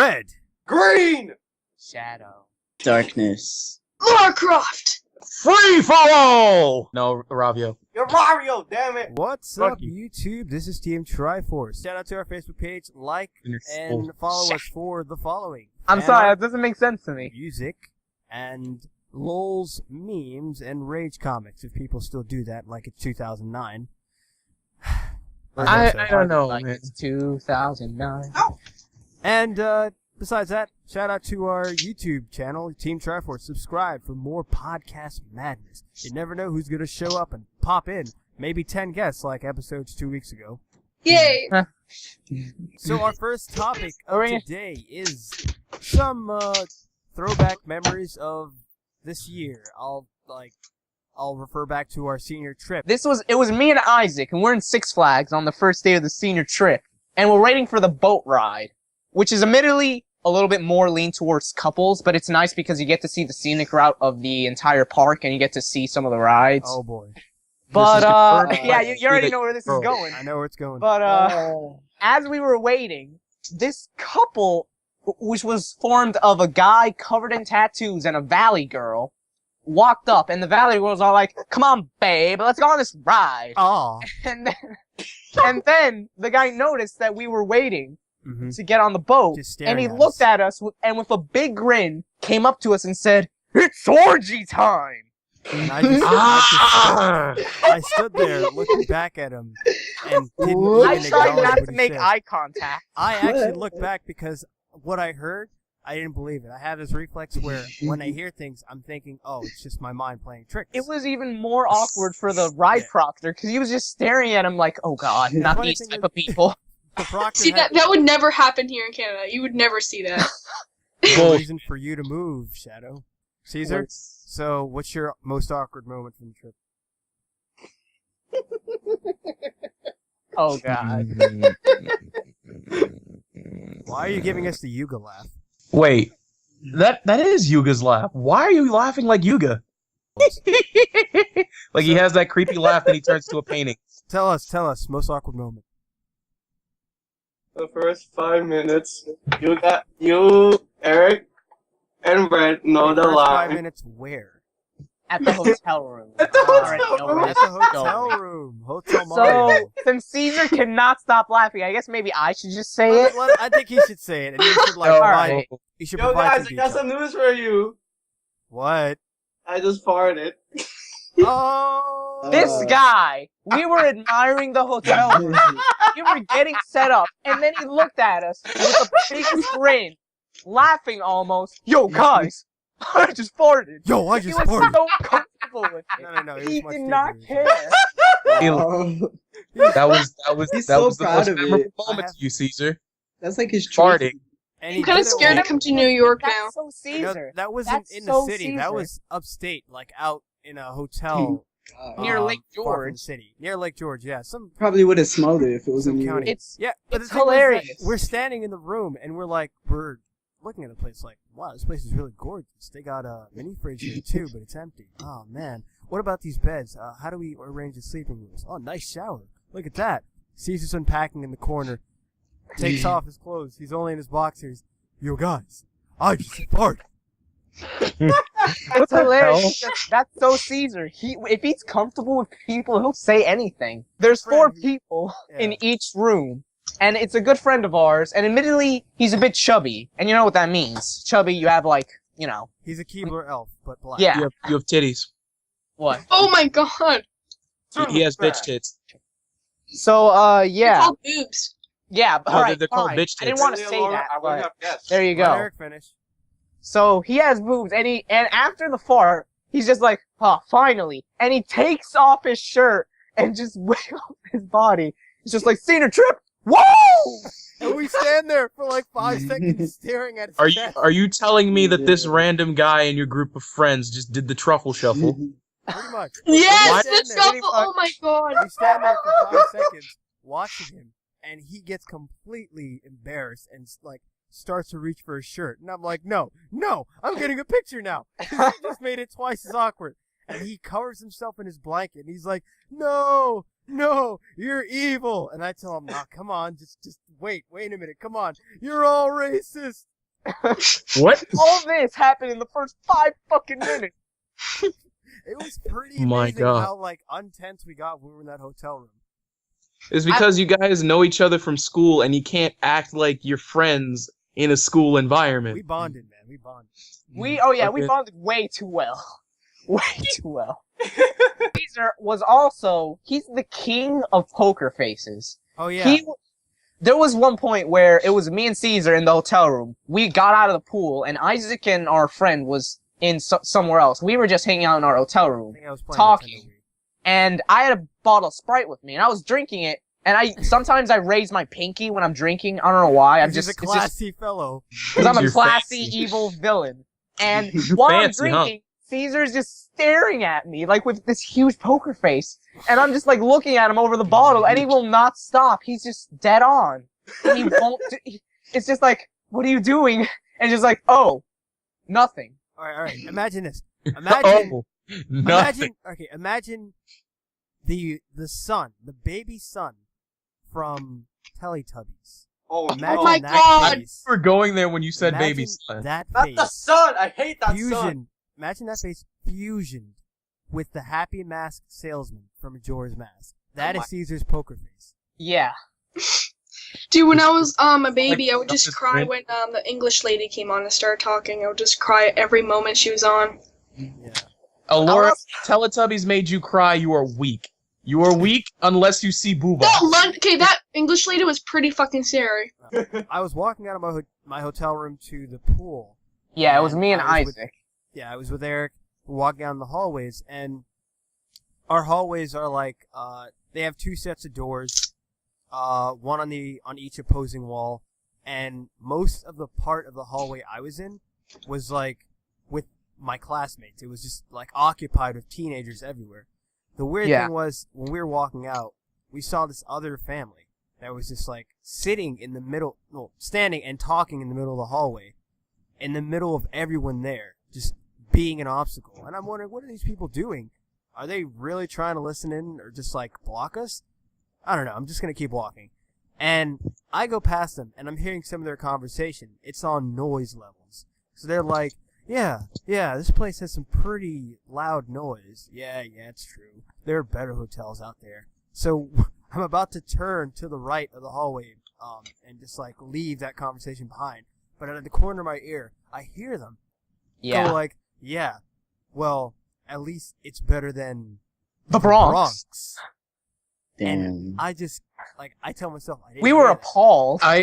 Red. Green. Shadow. Darkness. Lara Croft! Free for all! No, Ravio. You're Mario, damn it. What's Fuck up, you. YouTube? This is Team TRIFORCE. Shout out to our Facebook page, like, and follow us for the following. I'm sorry, that doesn't make sense to me. Music, and LOLs, memes, and rage comics, if people still do that like it's 2009. I don't know, Like man. it's 2009. And, besides that, shout out to our YouTube channel, Team TRIFORCE. Subscribe for more podcast madness. You never know who's going to show up and pop in. Maybe 10 guests like episodes 2 weeks ago. Yay! So our first topic of today is some throwback memories of this year. I'll refer back to our senior trip. It was me and Isaac, and we're in Six Flags on the first day of the senior trip, and we're waiting for the boat ride, which is admittedly a little bit more lean towards couples, but it's nice because you get to see the scenic route of the entire park, and you get to see some of the rides. Oh boy. But, yeah, you already know where this is going. I know where it's going. But, as we were waiting, this couple, which was formed of a guy covered in tattoos and a valley girl, walked up, and the valley girl was all like, "Come on, babe, let's go on this ride." Aw. And then the guy noticed that we were waiting to get on the boat, and he at looked us. at us and with a big grin came up to us and said, "It's orgy time!" And I stood there looking back at him and didn't I even tried acknowledge not what to he make said. eye contact. I actually looked back because what I heard, I didn't believe it. I have this reflex where when I hear things, I'm thinking, oh, it's just my mind playing tricks. It was even more awkward for the ride proctor because he was just staring at him like, "Oh God, not funny these thing type is- of people." The proctor See, had that would never happen here in Canada. You would never see that. no reason for you to move, Shadow. Caesar, so what's your most awkward moment from the trip? Oh God. Why are you giving us the Yuga laugh? Wait, that is Yuga's laugh. Why are you laughing like Yuga? Like he has that creepy laugh that he turns to a painting. Tell us, most awkward moment. The first 5 minutes, you, Eric, and Brent know the First 5 line. minutes where? At the hotel room. At the Already hotel know where room. At this the is hotel going. room. Hotel So, Mario. since Caesar cannot stop laughing, I guess maybe I should just say it. I think he should say it, and you should All provide. right. You should Yo, provide guys, some I got detail. some news for you. What? I just farted. Oh. This guy, we were admiring the hotel room. We were getting set up, and then he looked at us with a big grin, laughing almost. "Yo, guys, I just farted." Yo, I He just was farted. so comfortable with it. No. He was did much not bigger. care. That was He's that so was the proud most of memorable it. moment to you, Caesar. That's like his Farting. trophy. And he I'm kind did of it scared to like- come to New York now. That's so You know, Caesar. that wasn't That's in the so city. That Caesar. was upstate, like out in a hotel Near Lake far from the George. city. Near Lake George, yeah. Probably would have smelled it if it was in Some New York. county. It's Yeah, but it's the thing is that hilarious. we're standing in the room and we're looking at the place like, wow, this place is really gorgeous. They got a mini fridge here too, but it's empty. Oh man, what about these beds? How do we arrange the sleeping rooms? Oh, nice shower. Look at that. Caesar's unpacking in the corner. Takes off his clothes. He's only in his boxers. Yo guys, I just farted. It's hilarious. That's so Caesar. If he's comfortable with people, he'll say anything. There's 4 people in each room, and it's a good friend of ours, and admittedly, he's a bit chubby. And you know what that means. Chubby, you have He's a Keebler elf, but black. Yeah. You have titties. What? Oh my god! He has bitch tits. So, They're yeah. called boobs. Yeah, No, alright, they're called fine. bitch I didn't tits. want to say that, I would but have guessed. there you Let go. Eric finish. So he has boobs, and after the fart, he's just like, "Oh, finally!" And he takes off his shirt and just wiggles his body. He's just like, "Senior trip, whoa!" And we stand there for like 5 seconds staring at his Are chest. you telling me that this random guy in your group of friends just did the truffle shuffle? Pretty much. Yes, We the stand there- truffle! Oh my god! We stand there for 5 seconds watching him, and he gets completely embarrassed and starts to reach for his shirt. And I'm like, no, I'm getting a picture now. He just made it twice as awkward. And he covers himself in his blanket, and he's like, no, you're evil. And I tell him, come on, just wait a minute, come on. You're all racist. What? All this happened in the first 5 fucking minutes. It was pretty My amazing God. how like untense we got when we were in that hotel room. It's because you guys know each other from school and you can't act like you're friends in a school environment. We bonded, man. We bonded. We Okay. bonded way too well. Way too well. Caesar was also, he's the king of poker faces. Oh yeah. There was one point where it was me and Caesar in the hotel room. We got out of the pool, and Isaac and our friend was in somewhere else. We were just hanging out in our hotel I room, think I was playing talking. Nintendo Wii. and I had a bottle of Sprite with me, and I was drinking it. And sometimes I raise my pinky when I'm drinking. I don't know why. I'm He's just a classy fellow. because I'm a You're classy, fancy. evil villain. And while Fancy, I'm huh? drinking, Caesar's just staring at me, like with this huge poker face. And I'm just like looking at him over the bottle, and he will not stop. He's just dead on. And he won't. It's just like, what are you doing? And just like, oh, nothing. All right. Imagine this. Imagine. Oh, nothing. Imagine the son, the baby son from Teletubbies. Oh, Imagine Oh my that God. face. You were going there when you said Imagine baby son. That not face. the sun. I hate that sun. Fusion. Imagine that face fusioned with the happy masked salesman from Majora's Mask. That Oh is my- Caesar's poker face. Yeah. Dude, when I was a baby, I would Like, just cry when the English lady came on and started talking. I would just cry every moment she was on. Yeah. Laura, Teletubbies made you cry. You are weak. You are weak unless you see Booba. Okay, that English lady was pretty fucking scary. I was walking out of my hotel room to the pool. Yeah, it was me and I was Isaac. I was with Eric. We're walking down the hallways, and our hallways are like they have 2 sets of doors, one on each opposing wall, and most of the part of the hallway I was in was like with my classmates. It was just like occupied with teenagers everywhere. The weird Yeah. thing was when we were walking out, we saw this other family that was just like sitting in the middle, no, standing and talking in the middle of the hallway, in the middle of everyone there, just being an obstacle. And I'm wondering, what are these people doing? Are they really trying to listen in or just like block us? I don't know. I'm just going to keep walking. And I go past them and I'm hearing some of their conversation. It's on noise levels. So they're like, yeah, this place has some pretty loud noise. Yeah, it's true. There are better hotels out there. So I'm about to turn to the right of the hallway and just like leave that conversation behind. But out of the corner of my ear, I hear them Yeah. go like, yeah, well, at least it's better than The Bronx. And Damn. I just, like, I tell myself, I didn't We hear were that. appalled. I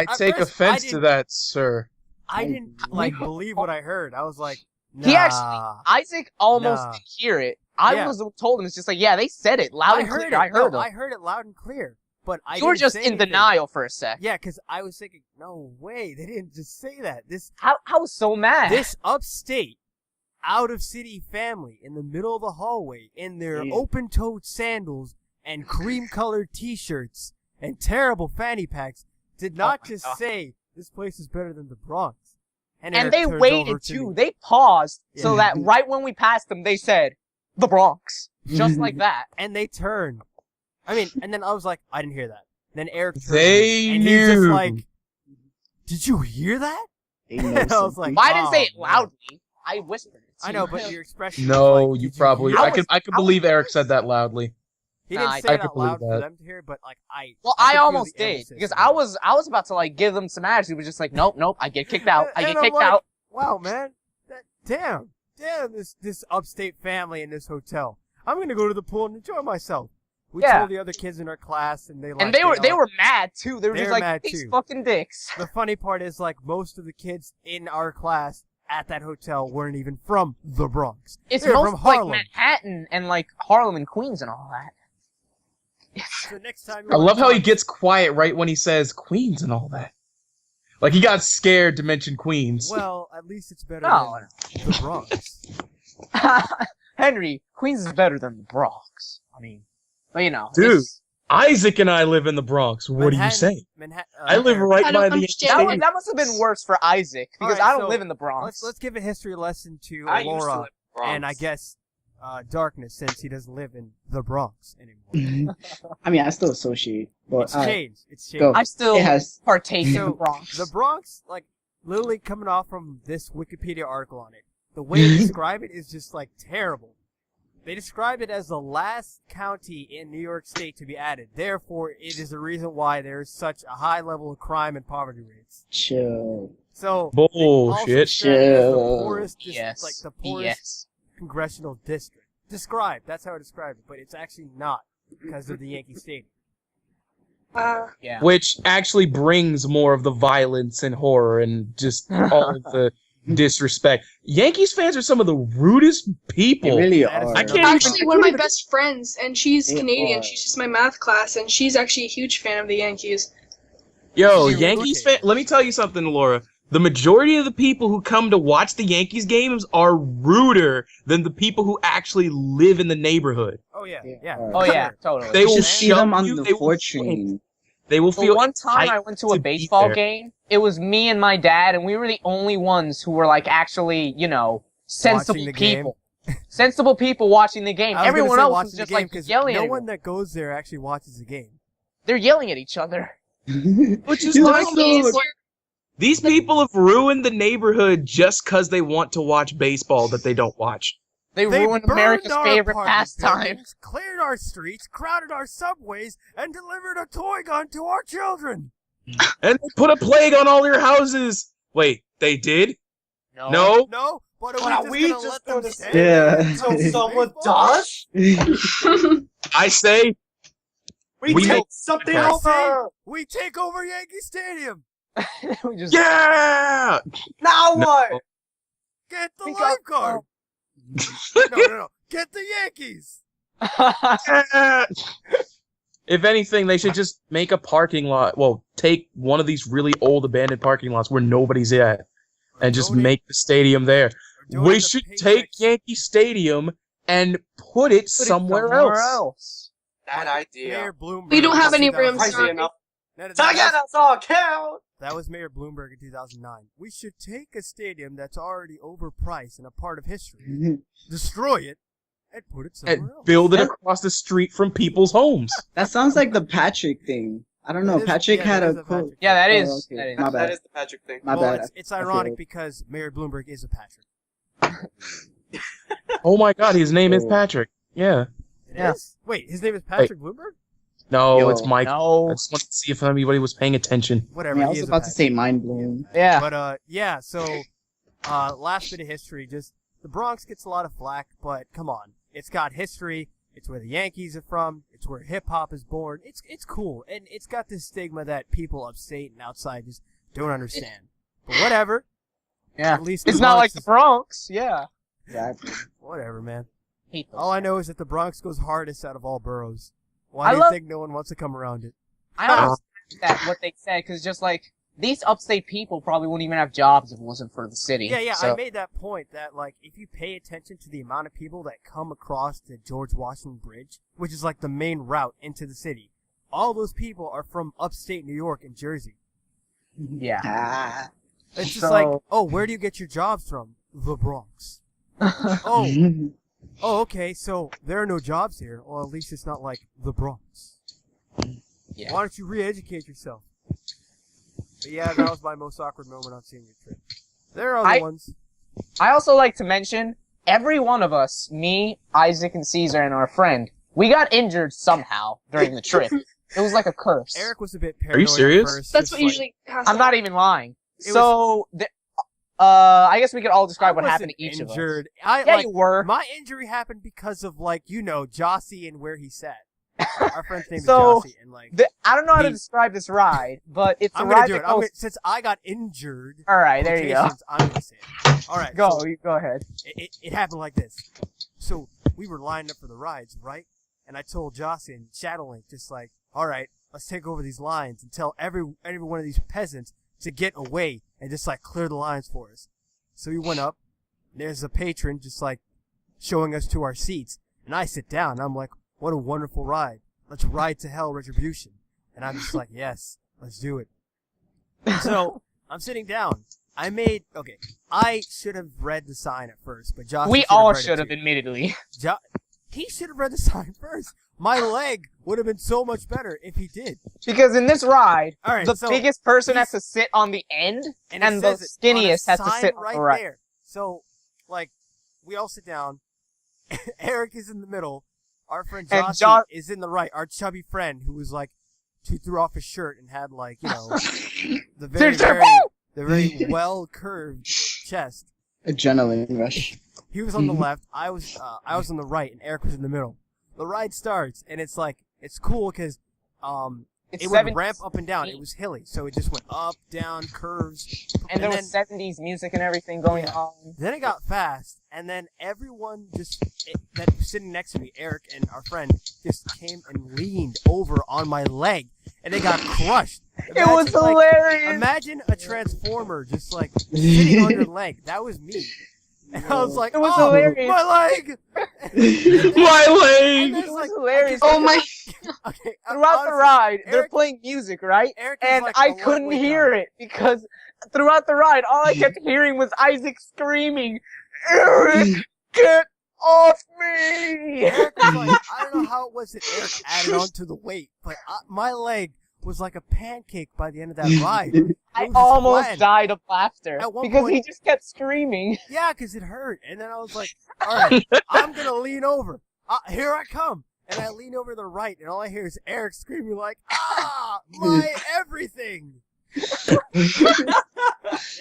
First- take first, offense I to didn't- that, sir. I didn't, like, believe what I heard. I was like, nah. He actually, Isaac almost Nah. didn't hear it. I Yeah. was the one who told him, it's just like, yeah, they said it loud I and heard clear. it. I heard No, them. I heard it loud and clear. But I You were didn't just say in anything. denial for a sec. Yeah, because I was thinking, no way, they didn't just say that. I was so mad. This upstate, out-of-city family in the middle of the hallway in their Yeah. open-toed sandals and cream-colored T-shirts and terrible fanny packs did not my just God. say this place is better than the Bronx. and Eric they turns over waited to too. me. They paused so Yeah. that right when we passed them, they said, the Bronx. Just like that. And they turned. I mean, and then I was like, I didn't hear that. Then Eric turned They and he's just knew. like, did you hear that? They know And I was something. like, Well, I didn't say it oh, loudly. I whispered it. I know, but your expression. No, was like, you "Did probably. hear I I that?" was- could believe Eric said that loudly. He Nah, didn't I say it could out believe loud for that. them to hear, but like Well, I I could feel almost the did emphasis because in I it. was about to like give them some attitude. He was just like, nope, I get kicked out. I And get I'm kicked like, out. Wow, man, damn, this upstate family in this hotel. I'm gonna go to the pool and enjoy myself. We Yeah. told the other kids in our class, and they like. And they were mad too. They were They just were like, mad, these too. fucking dicks. The funny part is, like, most of the kids in our class at that hotel weren't even from the Bronx. It's They were most from like Harlem. Manhattan and like Harlem and Queens and all that. So next time, I love how he gets quiet right when he says Queens and all that. Like he got scared to mention Queens. Well, at least it's better No. than the Bronx. Henry, Queens is better than the Bronx. I mean, but you know, Dude. it's- Isaac and I live in the Bronx. What do you say? Manhattan. I live right I don't by the understand. that must have been worse for Isaac because Alright, I don't so live in the Bronx. Let's give a history lesson to I used to Laura live in Bronx. and I guess Darkness, since he doesn't live in the Bronx anymore. I mean, I still associate, but It's changed. It's changed. Go. I still It has. partake in the So, Bronx. The Bronx, like, literally coming off from this Wikipedia article on it, the way they describe it is just like terrible. They describe it as the last county in New York State to be added. Therefore, it is the reason why there is such a high level of crime and poverty rates. Chill. So Bullshit. The poorest, Yes. like the poorest Yes. congressional district. Described. That's how I described it, but it's actually not because of the Yankee Stadium. Yeah. Which actually brings more of the violence and horror and just all of the disrespect. Yankees fans are some of the rudest people. They really That is are. I can't Actually, even- one of my best friends, and she's They Canadian. are. She's just my math class, and she's actually a huge fan of the Yankees. Yo, You're Yankees okay. fan. Let me tell you something, Laura. The majority of the people who come to watch the Yankees games are ruder than the people who actually live in the neighborhood. Oh yeah, Yeah. yeah. Oh yeah, totally. They You will should see shove them on you, the they will 4 fight. train. They will The feel. one time I went to a to be baseball there. game, it was me and my dad, and we were the only ones who were like actually, sensible Watching the game. people. Sensible people watching the game. I was gonna Everyone say else watching was the just game like 'cause yelling no at one everyone. that goes there actually watches the game. They're yelling at each other. Which is You like like Yankees, those- you're- these people have ruined the neighborhood just because they want to watch baseball that they don't watch. They ruined burned America's our favorite apartment pastime. buildings, cleared our streets, crowded our subways, and delivered a toy gun to our children. And they put a plague on all your houses. Wait, they did? No. No, but But are we just just gonna let them gonna stand Yeah. there Until and someone baseball? does, I say we We take make- something I say, over. we take over Yankee Stadium. We just- yeah. Now No. what? Get the We got- lifeguard. No. Get the Yankees. Yeah. If anything, they should just make a parking lot. Well, take one of these really old abandoned parking lots where nobody's at, and just Donate- make the stadium there. or donate We the should paychecks. take Yankee Stadium and put it somewhere else. That idea. Mayor Bloomberg. We don't have in any rooms, 2009. Crazy sorry. enough. That To get us all killed. was Mayor Bloomberg in 2009. We should take a stadium that's already overpriced and a part of history, destroy it, and put it somewhere And else. build it across the street from people's homes. That sounds like the Patrick thing. I don't know. It is- Patrick yeah, had that a is a quote. Patrick Yeah, that Oh, is. okay. That is. My That bad. is the Patrick thing. My well, bad. it's I feel ironic it. because Mayor Bloomberg is a Patrick. Oh my God, his name is Oh. Patrick. Yeah. It Yeah. is? Wait, his name is Patrick Bloomberg? No, Yo, it's Mike. I No. just wanted to see if anybody was paying attention. I, Whatever. mean, I he was is a about to Patrick. say mind blown. Yeah. But yeah. So, last bit of history. Just the Bronx gets a lot of flack, but come on, it's got history. It's where the Yankees are from. It's where hip hop is born. It's cool, and it's got this stigma that people upstate and outside just don't understand. But whatever. Yeah. At least It's the not like Bronx the is- Bronx. Yeah. Exactly. Whatever, man. Hate those. All I know is that the Bronx goes hardest out of all boroughs. Why I do you love- think no one wants to come around it? I understand that what they said because just like these upstate people probably wouldn't even have jobs if it wasn't for the city. Yeah, So, I made that point that, like, if you pay attention to the amount of people that come across the George Washington Bridge, which is, like, the main route into the city, all those people are from upstate New York and Jersey. yeah. Ah. It's just So- like, oh, where do you get your jobs from? The Bronx. Oh, okay, so there are no jobs here. Well, at least it's not like the Bronx. Yeah. Why don't you re-educate yourself? But yeah, that was my most awkward moment on senior trip. There are other ones. I also like to mention every one of us, me, Isaac, and Caesar, and our friend, we got injured somehow during the trip. It was like a curse. Eric was a bit paranoid. serious? At first, That's just what like- usually has I'm to not happen. even lying. It So, I guess we could all describe what I happened wasn't to each of us. injured. Yeah, you were. My injury happened because of, like, Jossie and where he sat. Our friend's name So, is Jossie, and, like, I don't know how to He- describe this ride, but it's I'm a gonna ride do that it. goes... Since I got injured, All right, there you go. quotations, I'm gonna say it. All right, Go, so go ahead. it happened like this. So we were lined up for the rides, right? And I told Jossie and Shadowlink, just like, all right, let's take over these lines and tell every one of these peasants to get away and just, like, clear the lines for us. So we went up. And there's a patron just, like, showing us to our seats. And I sit down. And I'm like, what a wonderful ride. Let's ride to hell, retribution. And I'm just like, yes, let's do it. So I'm sitting down. I should have read the sign at first, but Josh. We all should have, admittedly. He should have read the sign first. My leg would have been so much better if he did. Because in this ride, All right, the so biggest person he's- has to sit on the end, it and the says it on a skinniest has to sign sit on right the right. there. So, like, we all sit down. Eric is in the middle. Our friend And Jossie is in the right. Our chubby friend who was like, who threw off his shirt and had like, you know, the very well curved chest. Adrenaline rush. He was on the left. I was on the right, and Eric was in the middle. The ride starts, and it's like it's cool because It's it would 70s, ramp up and down. It was hilly, so it just went up, down, curves, and there then, was 70s music and everything going Yeah. on. Then it got fast, and then everyone that was sitting next to me, Eric and our friend, just came and leaned over on my leg, and they got crushed. It was Imagine, like, hilarious. Imagine a transformer just like sitting on your leg. That was me. And I was like, It was oh, hilarious. my leg! My And leg! there's, It was like, hilarious. Oh my! Okay, Throughout the honestly, ride, they're Eric- playing music, right? Eric is And like I a couldn't lightweight hear guy. it because throughout the ride, all I kept hearing was Isaac screaming, "Eric, get off me!" Eric was like, I don't know how it was that Eric added on to the weight, but my leg was like a pancake by the end of that ride. It I was just almost flattened. died of laughter At one because point- he just kept screaming. Yeah, because it hurt. And then I was like, all right, I'm going to lean over. Here I come. And I lean over to the right, and all I hear is Eric screaming like, my everything.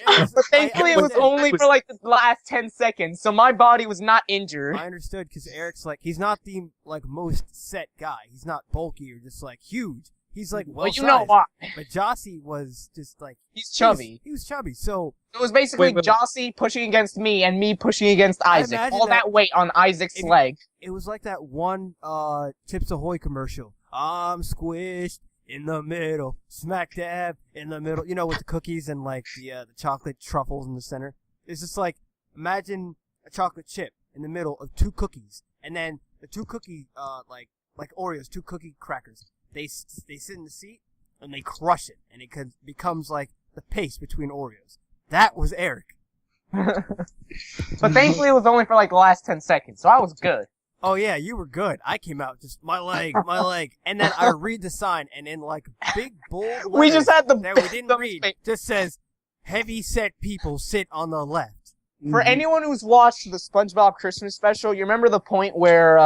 But thankfully, it was only for like the last 10 seconds, so my body was not injured. I understood, because Eric's like, he's not the like most set guy. He's not bulky or just like huge. He's like well Well, you know why? But Jossie was just like He's chubby. He was chubby. So It was basically Wait. Jossie pushing against me and me pushing against Isaac. imagine All that- that weight on Isaac's If- leg. it was like that one Chips Ahoy commercial. I'm squished in the middle, smack dab in the middle. You know, with the cookies and like the chocolate truffles in the center. It's just like imagine a chocolate chip in the middle of two cookies, and then the two cookie like Oreos, two cookie crackers. They sit in the seat and they crush it, and it becomes like the paste between Oreos. That was Eric. But thankfully, it was only for like the last 10 seconds, so I was good. Oh yeah, you were good. I came out just my leg, and then I read the sign, and in like big bold letters We just had the that we didn't the read, mistake. just says heavy set people sit on the left. For anyone who's watched the SpongeBob Christmas special, you remember the point where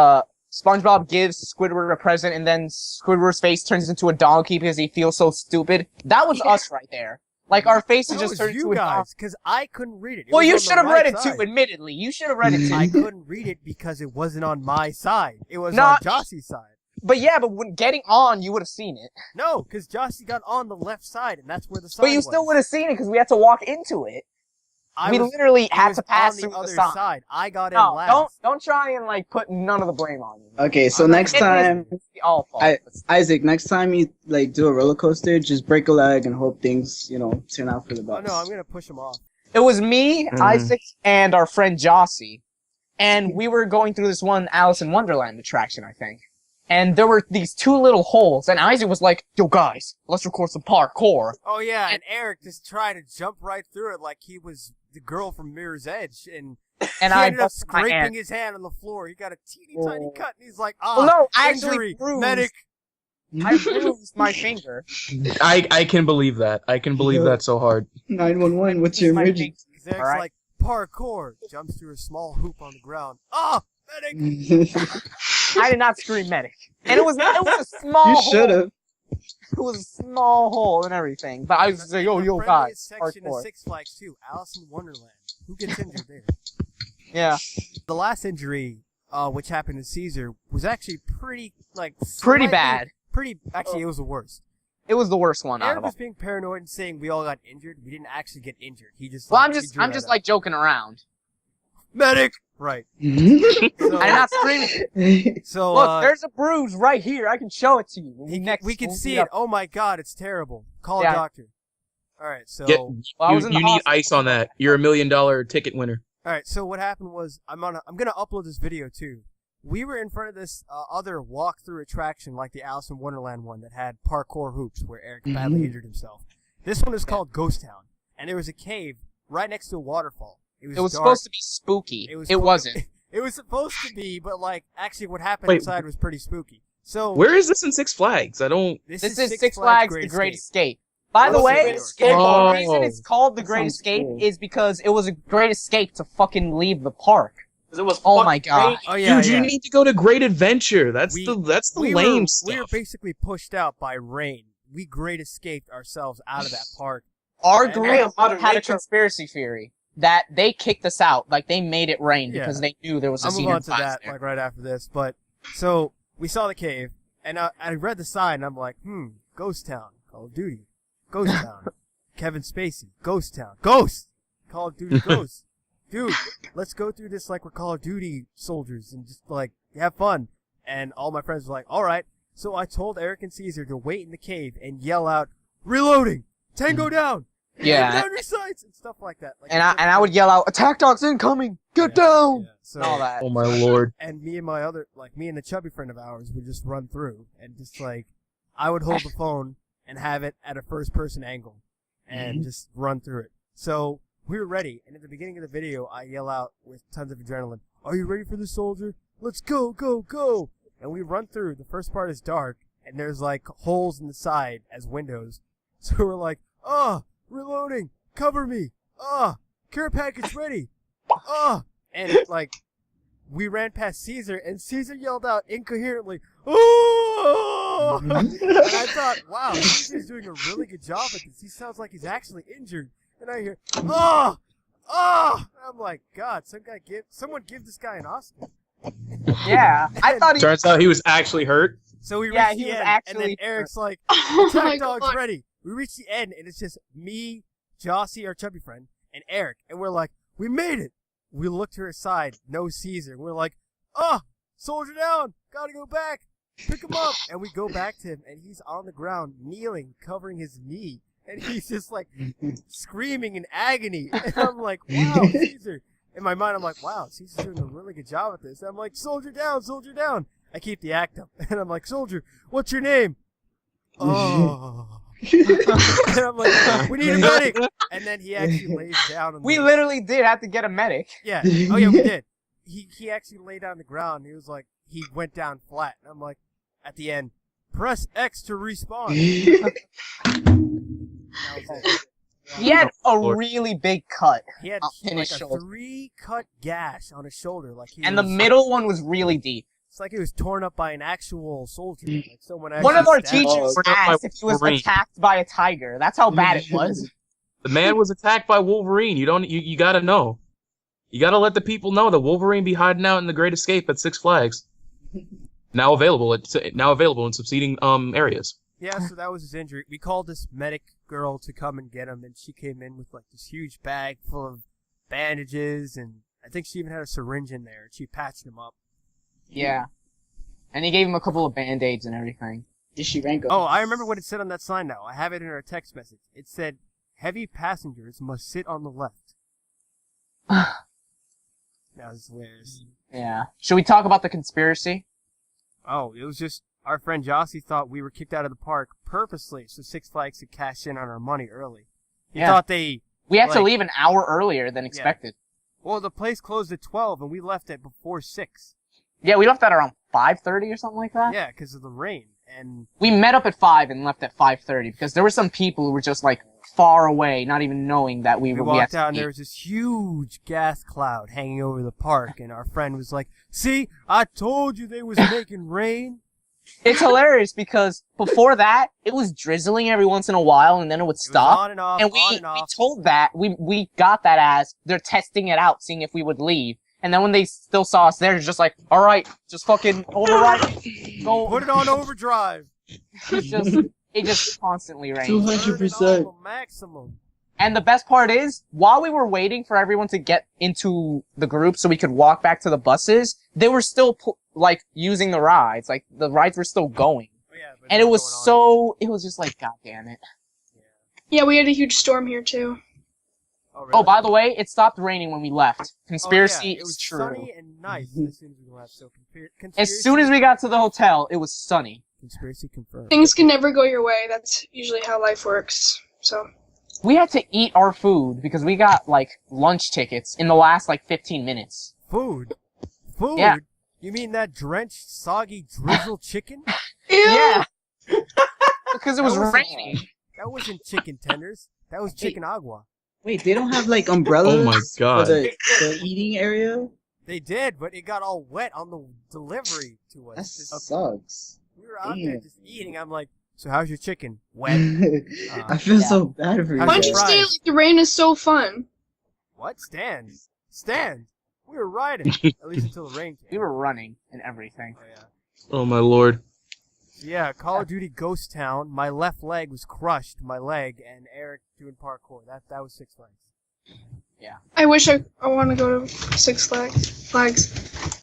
SpongeBob gives Squidward a present and then Squidward's face turns into a donkey because he feels so stupid? That was us right there. Like, our faces That just was turned you into a donkey. guys, because I couldn't read it. It Well, was you on should the have right read it side. too, admittedly. You should have read it too. I couldn't read it because it wasn't on my side. It was Not- on Jossie's side. But yeah, but when getting on, you would have seen it. No, because Jossie got on the left side, and that's where the sign But you was. still would have seen it because we had to walk into it. We was, literally it had was to pass on through the the other sign. side. I got in No, last. don't try and like put none of the blame on you. Okay, so I'm not next gonna- time, It's all fault. Isaac, next time you like do a roller coaster, just break a leg and hope things, turn out for the Oh best. no, I'm gonna push him off. It was me, Mm. Isaac, and our friend Jossie. And we were going through this one Alice in Wonderland attraction, I think. And there were these two little holes, and Isaac was like, "Yo guys, let's record some parkour." Oh yeah, and Eric just tried to jump right through it like he was the girl from Mirror's Edge, and And he I ended up busted my scraping hand. his hand on the floor. He got a teeny Oh. tiny cut, and he's like, Well, no, I actually injury, bruised. medic. I bruised my finger. I can believe that. I can believe that so hard. 911, what's your My emergency? Because Eric's Alright. like, parkour, jumps through a small hoop on the ground. Ah, medic. I did not scream medic. And it was a small You hole. should have. It was a small hole and everything. But I was just like, yo, The guys, friendliest section parkour. of Six Flags too, Alice in Wonderland. Who gets injured there? Yeah. The last injury, which happened to Caesar, was actually pretty Pretty slightly- bad. Actually, it was the worst. It was the worst one out Eric of all. was being paranoid and saying we all got injured. We didn't actually get injured. He just. Well, like, I'm he just drew that up. like joking around. medic. Right. So, I did not scream. so Look, there's a bruise right here. I can show it to you. we can see meet it. up. Oh my God, it's terrible. Call Yeah. a doctor. All right. So. Get, Well, I you was in the you need hospital. ice on that. You're $1 million ticket winner. All right. So what happened was I'm gonna upload this video too. We were in front of this other walk-through attraction like the Alice in Wonderland one that had parkour hoops where Eric badly injured himself. This one is called Ghost Town, and there was a cave right next to a waterfall. It was It was dark. supposed to be spooky. It wasn't. It was supposed to be, but like actually what happened Wait. inside was pretty spooky. So Where is this in Six Flags? I don't. This is Six Flags The Great Escape. By the What's The way, Great the Escape? Oh. reason it's called The That Great sounds Escape cool. is because it was a great escape to fucking leave the park. 'Cause it was Oh fucking my God. raining. Oh yeah, Dude, yeah. you need to go to Great Adventure. That's We- the we lame were, stuff. We were basically pushed out by rain. We great escaped ourselves out of that park. Our And- group Damn, Mother had a Nature. conspiracy theory that they kicked us out. Like, they made it rain Yeah. because they knew there was a I'll move senior on to class that there. like right after this. But so we saw the cave, and I read the sign, and I'm like, Ghost Town, Call of Duty, Ghost Town, Kevin Spacey, Ghost Town, Ghost, Call of Duty, Ghost. Dude, let's go through this like we're Call of Duty soldiers and just like have fun. And all my friends were like, all right. So I told Eric and Caesar to wait in the cave and yell out, "Reloading! Tango down! Yeah. Down your sights!" and stuff like that. Like, And I would yell out, "Attack dogs incoming! Get down!" Yeah. So, And all that. Oh my lord. and me and my other, like me and the chubby friend of ours would just run through and just like, I would hold the phone and have it at a first person angle and just run through it. So we were ready. And at the beginning of the video, I yell out with tons of adrenaline, "Are you ready for this, soldier? Let's go, go, go." And we run through. The first part is dark and there's like holes in the side as windows. So we're like, reloading, cover me. Care package ready. And like, we ran past Caesar, and Caesar yelled out incoherently, "Oh!" And I thought, wow, Caesar's doing a really good job at this. He sounds like he's actually injured. And I hear, "Oh! Oh!" I'm like, God, someone give this guy an Oscar. Yeah, I thought he. Turns out he was actually hurt. So we Yeah, reached he the was end, and then actually Eric's like, Oh my "Attack dogs God. ready." We reach the end, and it's just me, Jossie, our chubby friend, and Eric. And we're like, we made it. We look to her side, no Caesar. And we're like, soldier down. Gotta go back. Pick him up. And we go back to him, and he's on the ground, kneeling, covering his knee. And he's just like screaming in agony. And I'm like, wow, Caesar. In my mind, I'm like, wow, Caesar's doing a really good job at this. And I'm like, soldier down, soldier down. I keep the act up. And I'm like, soldier, what's your name? Oh. And I'm like, we need a medic. And then he actually lays down on We the... literally did have to get a medic. Yeah. Oh, yeah, we did. He actually lay down on the ground. He was like, he went down flat. And I'm like, at the end, press X to respawn. That was it. He had a Lord. really big cut. He had In like his a shoulder. 3-cut gash on his shoulder. Like he And the was, middle one was really deep. It's like he was torn up by an actual soldier. Like someone One of our actually stabbed him. teachers Torn up by asked if he was Wolverine. attacked by a tiger. That's how bad it was. The man was attacked by Wolverine. You gotta know. You gotta let the people know that Wolverine be hiding out in the Great Escape at Six Flags. Now available in succeeding areas. Yeah, so that was his injury. We called this medic girl to come and get him, and she came in with like this huge bag full of bandages, and I think she even had a syringe in there. And she patched him up. Yeah. And he gave him a couple of band-aids and everything. Did she rank up? Oh, I remember what it said on that sign now. I have it in our text message. It said, "Heavy passengers must sit on the left." That was hilarious. Yeah. Should we talk about the conspiracy? Oh, it was just our friend Jossie thought we were kicked out of the park purposely so Six Flags could cash in on our money early. He Yeah. thought they... We had to Like- leave an hour earlier than expected. Well, the place closed at 12, and we left at before 6. Yeah, we left at around 5:30 or something like that. Yeah, because of the rain. And We met up at 5 and left at 5:30 because there were some people who were just like far away, not even knowing that we we were. We had walked to out, and eat. there was this huge gas cloud hanging over the park, and our friend was like, "See, I told you they was making rain." It's hilarious because before that it was drizzling every once in a while and then it would It was stop. on and off, And on we and off. told that we got that as they're testing it out, seeing if we would leave. And then when they still saw us there, it's just like, all right, just fucking override it. Go. Put it on overdrive. It just constantly rained. 200%. Turn it on the maximum. And the best part is, while we were waiting for everyone to get into the group so we could walk back to the buses, they were still like using the rides. Like the rides were still going. Oh, yeah, but And it nothing was going on. so, it was just like, god damn it. Yeah, we had a huge storm here too. Oh, really? Oh, by the way, it stopped raining when we left. Conspiracy Oh, yeah. It is was true. sunny and nice as soon as we left. So As soon as we got to the hotel, it was sunny. conspiracy confirmed. Things can never go your way. That's usually how life works. So We had to eat our food because we got, like, lunch tickets in the last, like, 15 minutes. Food. Yeah. You mean that drenched, soggy, drizzled chicken? Ew. Yeah. Because it was That wasn't- raining. That wasn't chicken tenders. That was chicken agua. Wait, they don't have like umbrellas Oh my God. for the eating area? They did, but it got all wet on the delivery to That us. sucks. We were out there Damn. just eating. I'm like, so how's your chicken? Wet. I feel Yeah. so bad for you. How'd Why'd you Fries. say like the rain is so fun? What? Stand. Stand. We were riding. At least until the rain came. We were running and everything. Oh, yeah. Oh my lord. Yeah, Call of Duty Ghost Town. My left leg was crushed. My leg, and Eric doing parkour. That was Six Flags. I wish I want to go to Six Flags.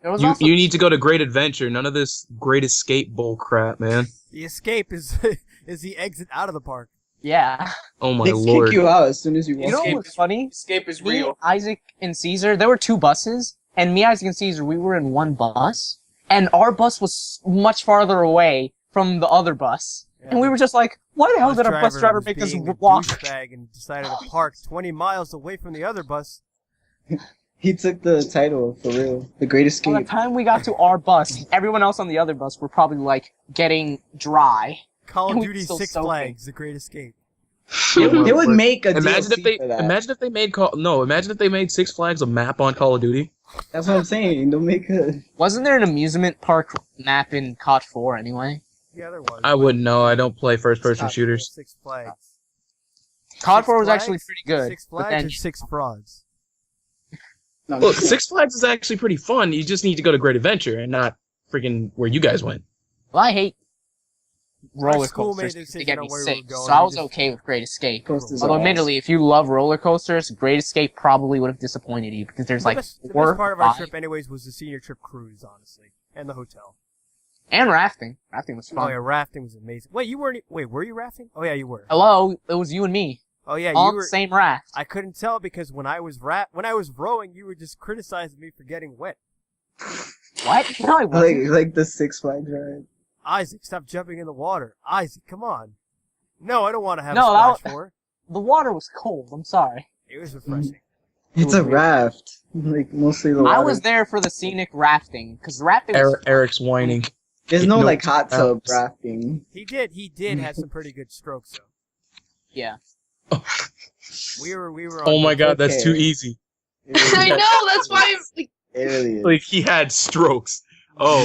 There was You also you need to go to Great Adventure. None of this Great Escape bull crap, man. The escape is is the exit out of the park. yeah. Oh my They lord. kick you out as soon as you You walk know Escape what was funny? Escape is Me, real. Isaac, and Caesar, there were 2 buses, and me, Isaac, and Caesar, we were in one bus, and our bus was much farther away from the other bus. And we were just like, why the hell did our bus driver was make us being a walk? douchebag and decided to park 20 miles away from the other bus. He took the title, for real. The Great By the Escape. time we got to our bus, everyone else on the other bus were probably like getting dry. Call of And we Duty were still Six soaking. Flags, The Great Escape. Yeah, They would but make a imagine DLC if they for that. imagine if they made imagine if they made Six Flags a map on Call of Duty. That's what I'm saying. They'll make a... Wasn't there an amusement park map in COD 4 anyway? Yeah, there was. I wouldn't know. I don't play first person Not shooters. Six Flags. COD Six 4 was Flags? actually pretty good. Six but Flags then or Six Frauds? No, Look, Six Flags is actually pretty fun. You just need to go to Great Adventure and not freaking where you guys went. well, I hate roller school made coasters the because they decision get on me where we sick, were going. so I We was just- okay with Great Escape. Coasters Although are admittedly, if you love roller coasters, Great Escape probably would have disappointed you because there's like the 4, best part of our 5, trip, anyways, was the senior trip cruise, honestly, and the hotel. and rafting. Rafting was Oh fun. yeah, rafting was amazing. Wait, you weren't? Wait, were you rafting? Oh yeah, you were. Hello, it was you and me Oh yeah, on you were. the same raft. I couldn't tell because when I was rowing, you were just criticizing me for getting wet. What? No, I wasn't. like the Six Flags ride. Isaac, stop jumping in the water. Isaac, come on. No, I don't want to have No, a that splash for. The water was cold. I'm sorry. It was refreshing. It's was a weird. raft. Like, mostly the water. I was there for the scenic rafting because rafting was Eric's whining. There's no, No, like, hot tub raps. rafting. He did have some pretty good strokes though. yeah. We were on Oh my god, that's okay. too easy. I know. That's why. Like, It really is. Like he had strokes. Oh,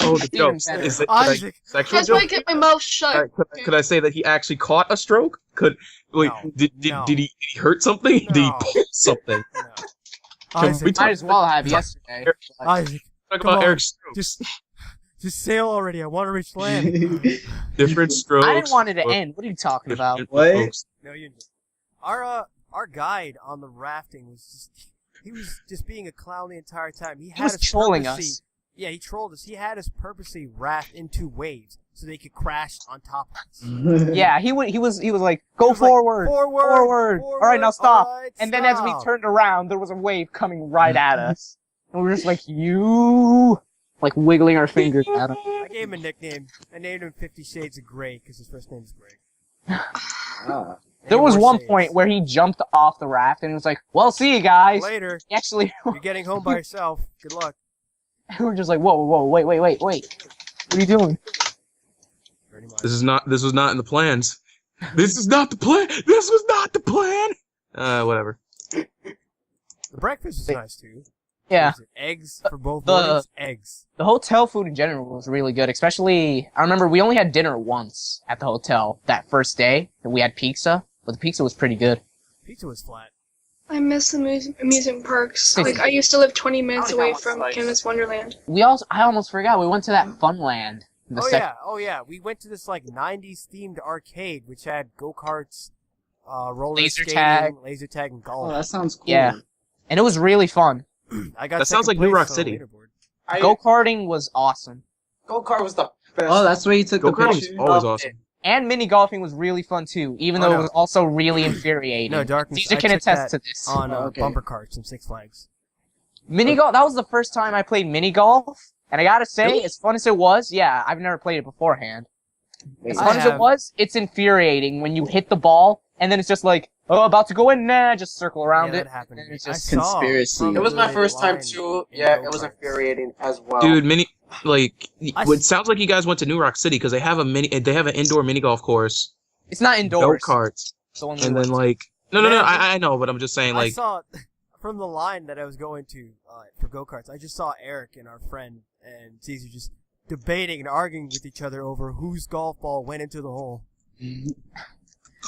oh, the Even jokes. better. Is it Isaac. sexual that's why I joke? kept my mouth shut. Could I say that he actually caught a stroke? Did No, did no. he hurt something? Did he No. pull something? No. Can we Isaac, talk Might as well have yesterday. but- Isaac, Talk Come about on, Eric's strokes. just sail already. I want to reach land. Different strokes. I didn't want it to for end. What are you talking about? different What? folks. No, you didn't. Our guide on the rafting was just being a clown the entire time. He had was us trolling purposely- us. Yeah, he trolled us. He had us purposely raft into waves so they could crash on top of us. Yeah, he was like, go He was like, forward, forward. All right, now stop. All right, And then as we stop. turned around, there was a wave coming right at us, and we were just like, you, like wiggling our fingers at him. I gave him a nickname. I named him 50 Shades of Grey because his first name is Grey. Ah. There was More one shades. point where he jumped off the raft and he was like, well, see you guys. Later, He actually, you're getting home by yourself. Good luck. we were just like, whoa, wait. What are you doing? Pretty much. This was not in the plans. This is not the plan. This was not the plan. Whatever. The breakfast was nice too. Yeah. Was it eggs for both The- mornings. Eggs. The hotel food in general was really good, especially, I remember we only had dinner once at the hotel that first day, and we had pizza, but the pizza was pretty good. Pizza was flat. I miss the amusement parks. Six- Like I used to live 20 minutes I only away got one from slice. Canada's Wonderland. I almost forgot, we went to that Funland. Oh yeah. We went to this like 90s themed arcade which had go-karts, roller Laser skating, tag. laser tag, and golf. Oh, that sounds cool. Yeah. And it was really fun. I got That sounds second like New place Rock on the City. leaderboard. Go-karting was awesome. Go-kart was the best. Oh, that's where you took the Go-karting is picture? always Loved awesome. it. And mini golfing was really fun too, even Oh, though no. it was also really infuriating. No, Darkness. Caesar I can took attest that to this. on Okay. bumper carts and Six Flags. Mini golf, that was the first time I played mini golf, and I gotta say, Really? as fun as it was, yeah, I've never played it beforehand. Wait, As I fun as have. it was, it's infuriating when you hit the ball, and then it's just like, Oh, about to go in. Nah, just circle around Yeah, it. that happened. And it's I just saw Conspiracy. from It was my the first time line too. in Yeah, it was go-karts. infuriating as well. Dude, like, I it sounds like you guys went to New Rock City because they have an indoor mini golf course, It's not indoors. go-karts, The one we and went then to. like, no, Man, I know, but I'm just saying, I like, saw from the line that I was going to for go-karts. I just saw Eric and our friend and Caesar just debating and arguing with each other over whose golf ball went into the hole.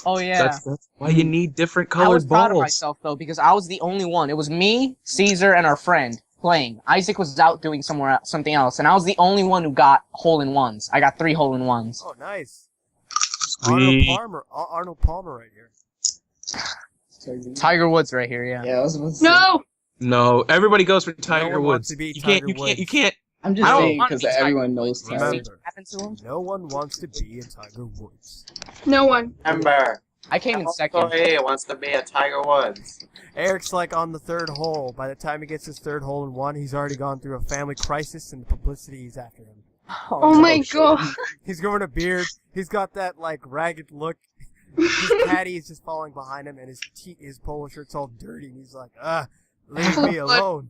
Oh yeah. that's why you need different I was colored proud of balls. myself though because I was the only one. It was me, Caesar, and our friend playing. Isaac was out doing something else, and I was the only one who got hole-in-ones. I got 3 hole-in-ones. Oh, nice. Sweet. Arnold Palmer right here. Tiger Woods right here, yeah. Yeah, I was about to say. No! No, everybody goes for Tiger one wants Woods. to be You Tiger you can't. I'm just I don't saying wanna because be Tiger everyone knows Woods. Tiger. Remember. Happened to him? No one wants to be a Tiger Woods. No one. Remember, I came in second. also he wants to be a Tiger Woods. Eric's like on the 3rd hole. By the time he gets his 3rd hole in one, he's already gone through a family crisis and the publicity is after him. Oh my god. He's growing a beard. He's got that like ragged look. His caddy is just falling behind him, and his polo shirt's all dirty. And he's like, leave me alone.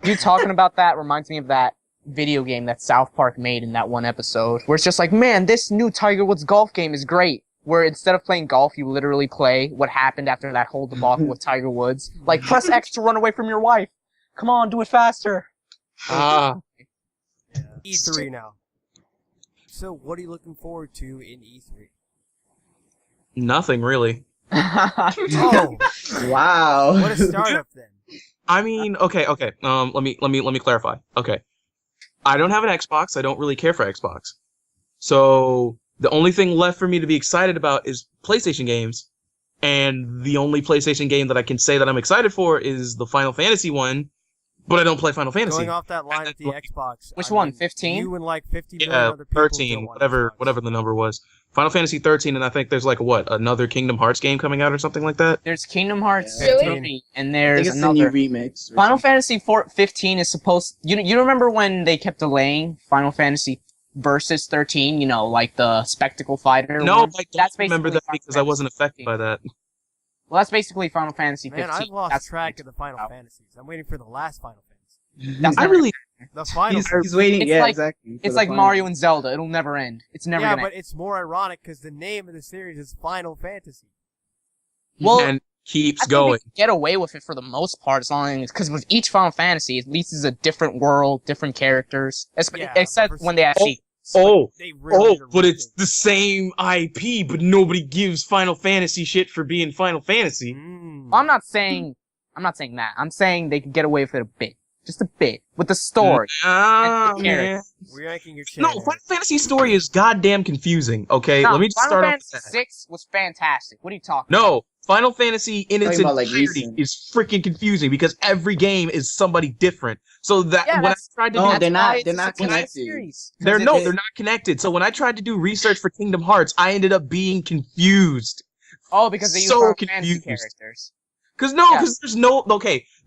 You talking about that reminds me of that video game that South Park made in that one episode, where it's just like, man, this new Tiger Woods golf game is great. Where instead of playing golf, you literally play what happened after that whole debacle with Tiger Woods. Like, press X to run away from your wife. Come on, do it faster. Ah, E3 now. So, what are you looking forward to in E3? nothing really. Oh, Wow. what a startup then. I mean, okay. Let me clarify. Okay, I don't have an Xbox. I don't really care for Xbox. So the only thing left for me to be excited about is PlayStation games, and the only PlayStation game that I can say that I'm excited for is the Final Fantasy one. But I don't play Final Fantasy. Going off that line at the Like, Xbox. Which I one, mean, 15? You and like 50 million Yeah, other people 13, don't want Xbox. whatever the number was. Final Fantasy 13, and I think there's like another Kingdom Hearts game coming out or something like that. There's Kingdom Hearts Yeah. 3, and I there's think it's the new another. remix. or Final something. Fantasy 15 is supposed. You remember when they kept delaying Final Fantasy Versus 13? You know, like the spectacle fighter. No, one? I don't That's remember basically that Final because I wasn't Fantasy affected by that. Well, that's basically Final Fantasy 15. Man, I've lost That's track of the Final Fantasies. I'm waiting for the last Final Fantasy. That's I never- really The final. He's waiting. It's yeah, like- exactly. for It's the like final. Mario and Zelda. It'll never end. It's never yeah, gonna but end. it's more ironic because the name of the series is Final Fantasy. Well, and keeps I think going. they can get away with it for the most part, as long as because with each Final Fantasy, at least it's a different world, different characters. Yeah, Except but for when they actually. They really are but it's releasing- the same IP, but nobody gives Final Fantasy shit for being Final Fantasy. Mm. I'm not saying that. I'm saying they could get away with it a bit, just a bit, with the story. Ah, And the man. characters. We're yanking your chair. No, Eric. Final Fantasy story is goddamn confusing. Okay, No, let me just Final start off Fantasy with that. 6 was fantastic. What are you talking? about? No, Final Fantasy in its Talking about, like, entirety recent. is freaking confusing because every game is somebody different. So that Yeah, when I that's- tried to No, do That's they're not- why it's they're a not successful connected. series. they're 'Cause no, it's- they're not connected. So when I tried to do research for Kingdom Hearts, I ended up being confused. Oh, because they use so Final Fantasy confused. characters. Because Yeah.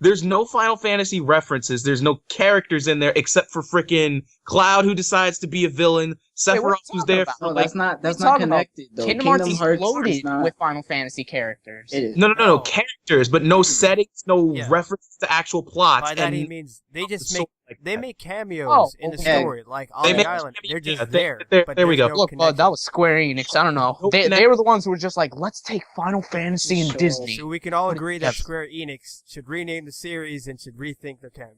there's no Final Fantasy references. There's no characters in there except for frickin' Cloud, who decides to be a villain. Wait, what are Sephiroth, you who's talking there about? for No, like that's not. That's What are not you talking about? connected though. Kingdom Hearts is exploded not. with Final Fantasy characters. It is. no No. characters, but no settings, no Yeah. references to actual plots. By that and he means they just so make like they that. make cameos Oh, in the okay. story, like on They the make island. cameos, They're just yeah, there. there but we there's go. no Look, connection. that was Square Enix. I don't know. No They connection. were the ones who were just like, let's take Final Fantasy and Sure. Disney. So we can all agree that Yeah. Square Enix should rename the series and should rethink their cameos.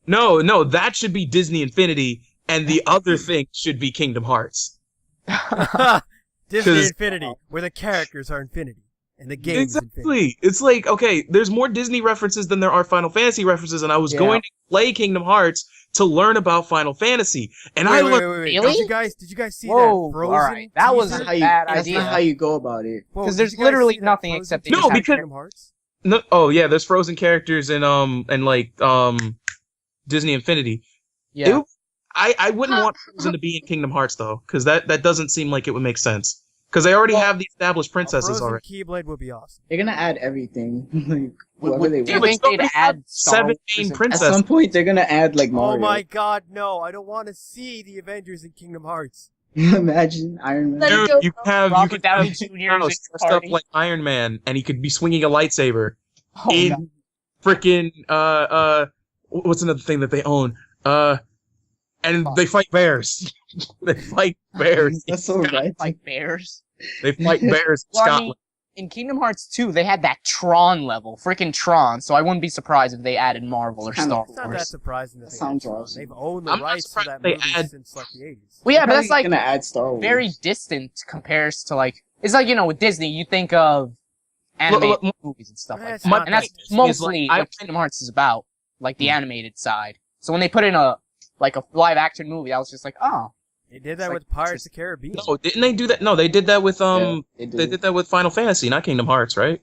No, that should be Disney Infinity, and the other thing should be Kingdom Hearts. Disney 'Cause- Infinity, where the characters are infinity and the game is infinity. Exactly. It's like, okay, there's more Disney references than there are Final Fantasy references, and I was Yeah. going to play Kingdom Hearts to learn about Final Fantasy, and I learned. Wait. Really? Did you guys see Whoa, that Frozen? alright, that was teaser? That's not how you. bad That's idea. not how you go about it. Whoa, Because did there's you guys literally see that nothing Frozen except they teaser No, for because- Kingdom Hearts? No, oh yeah, there's Frozen characters in Disney Infinity. Yeah. It- I wouldn't want Frozen to be in Kingdom Hearts though, because that doesn't seem like it would make sense. Because they already have the established princesses Frozen already. Keyblade would be awesome. They're gonna add everything. Like whoever Would- they do you want. think they'd somebody add had Star 7 Wars main and- At princesses. some point, they're gonna add like Mario. Oh my god, no. I don't want to see the Avengers in Kingdom Hearts. Imagine Iron Man. Let it Dude, go. you have Robert Downey have Jr. Thanos is dressed up party. like Iron Man, and he could be swinging a lightsaber Oh, God. in freaking what's another thing that they own? And they fight bears. They fight bears. That's so right. Like bears. They fight bears in Well, I mean, Scotland. in Kingdom Hearts 2, they had that Tron level, freaking Tron. So I wouldn't be surprised if they added Marvel or Kinda Star It's not that Wars. surprising that That they sounds had Tron. awesome. They've owned the I'm not rights to surprised that they movie add- since like the 80s. Well, yeah, but that's Probably like gonna add Star Wars. very distant compares to like it's like with Disney, you think of animated Look, movies and stuff Yeah, like it's that, not and that's that distant. mostly Like, what Kingdom Hearts is about, like the animated side. So when they put in a live action movie, I was just like, oh, They did that It's with like- Pirates of the Caribbean. No, didn't they do that? No, they did that with Yeah, they did that with Final Fantasy, not Kingdom Hearts, right?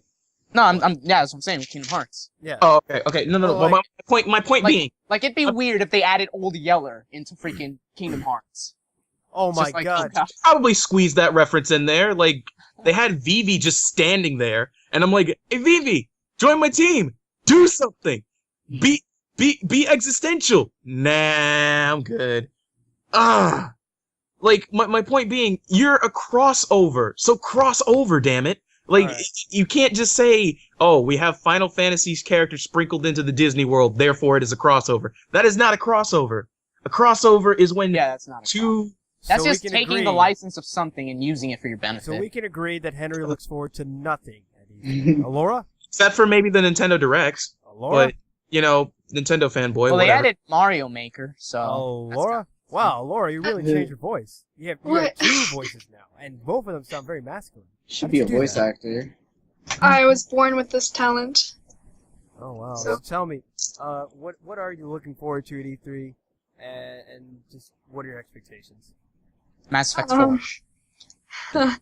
no, I'm yeah, that's what I'm saying with Kingdom Hearts. Yeah. Oh, okay. No. Well, Well, like- my point like- being, Like it'd be weird if they added Old Yeller into freaking Kingdom Hearts. Oh It's my just like, god. oh, probably squeeze that reference in there. Like they had Vivi just standing there, and I'm like, "Hey, Vivi, join my team. Do something. Be existential." Nah, I'm good. Like my point being, you're a crossover, so cross over, damn it. Like Alright. you can't just say, "Oh, we have Final Fantasy's characters sprinkled into the Disney world, therefore it is a crossover." That is not a crossover. A crossover is when yeah, that's not a two. That's So we just can taking agree- the license of something and using it for your benefit. So we can agree that Henry looks forward to nothing at E3. Alora? Except for maybe the Nintendo Directs, Alora? but you know, Nintendo fanboy. well, they whatever. added Mario Maker, so Alora? Wow, Laura, you really changed your voice. You have What? two voices now, and both of them sound very masculine. Should be a How'd you do voice that? actor. I was born with this talent. Oh wow! So- So tell me, what are you looking forward to at E3, and just what are your expectations? Mass Effect Um, 4.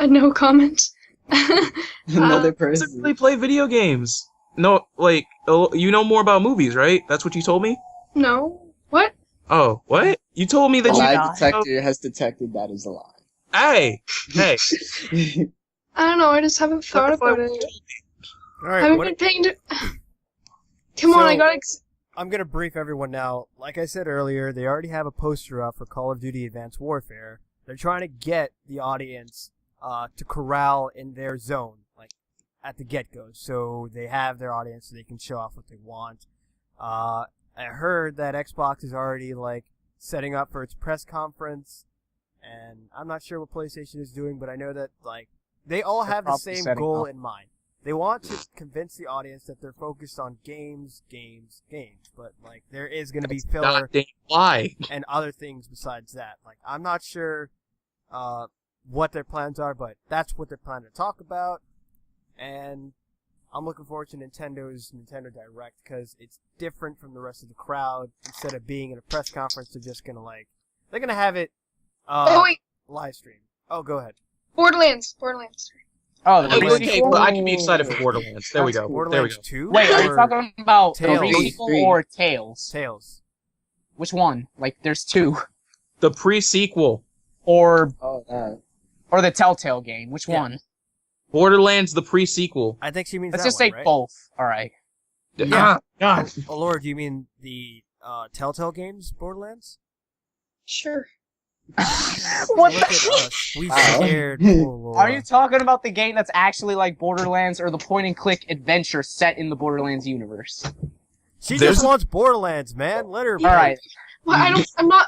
No comment. Another Doesn't person. really play video games. No, like you know more about movies, right? That's what you told me. No. What? Oh, what? You told me The that lie God. detector has detected that is a lie. Hey, I don't know. I just haven't thought about it. All I right, haven't what, been paying. Come on, I So- got. I'm gonna brief everyone now. Like I said earlier, they already have a poster up for Call of Duty Advanced Warfare. They're trying to get the audience to corral in their zone, like at the get-go, so they have their audience so they can show off what they want. I heard that Xbox is already like setting up for its press conference, and I'm not sure what PlayStation is doing, but I know that like they all They're have the probably same setting goal up. in mind. They want to convince the audience that they're focused on games, but like there is going to be filler goddamn lie. and other things besides that. Like I'm not sure what their plans are, but that's what they're planning to talk about. And I'm looking forward to Nintendo's Nintendo Direct because it's different from the rest of the crowd. Instead of being in a press conference, they're gonna have it Oh wait, live stream. Oh, go ahead. Borderlands. Oh, the Borderlands Okay, prequel? but I can be excited for Borderlands. There we That's go. cool. There we Borderlands go. 2? Wait, are you or talking about the Tales? prequel or Tales? Tales? Which one? Like, there's two. The pre-sequel, Or Oh, that. the Telltale game. Which Yeah. one? Borderlands, the pre-sequel. I think she means Let's that just one, say right? both. Alright. Yeah. God. Oh, Lord, do you mean the Telltale games, Borderlands? Sure. What Look at the? us. We Wow. scared poor Laura. Are you talking about the game that's actually like Borderlands or the point-and-click adventure set in the Borderlands universe? She There's- just wants Borderlands, man. Let her. Alright. Well,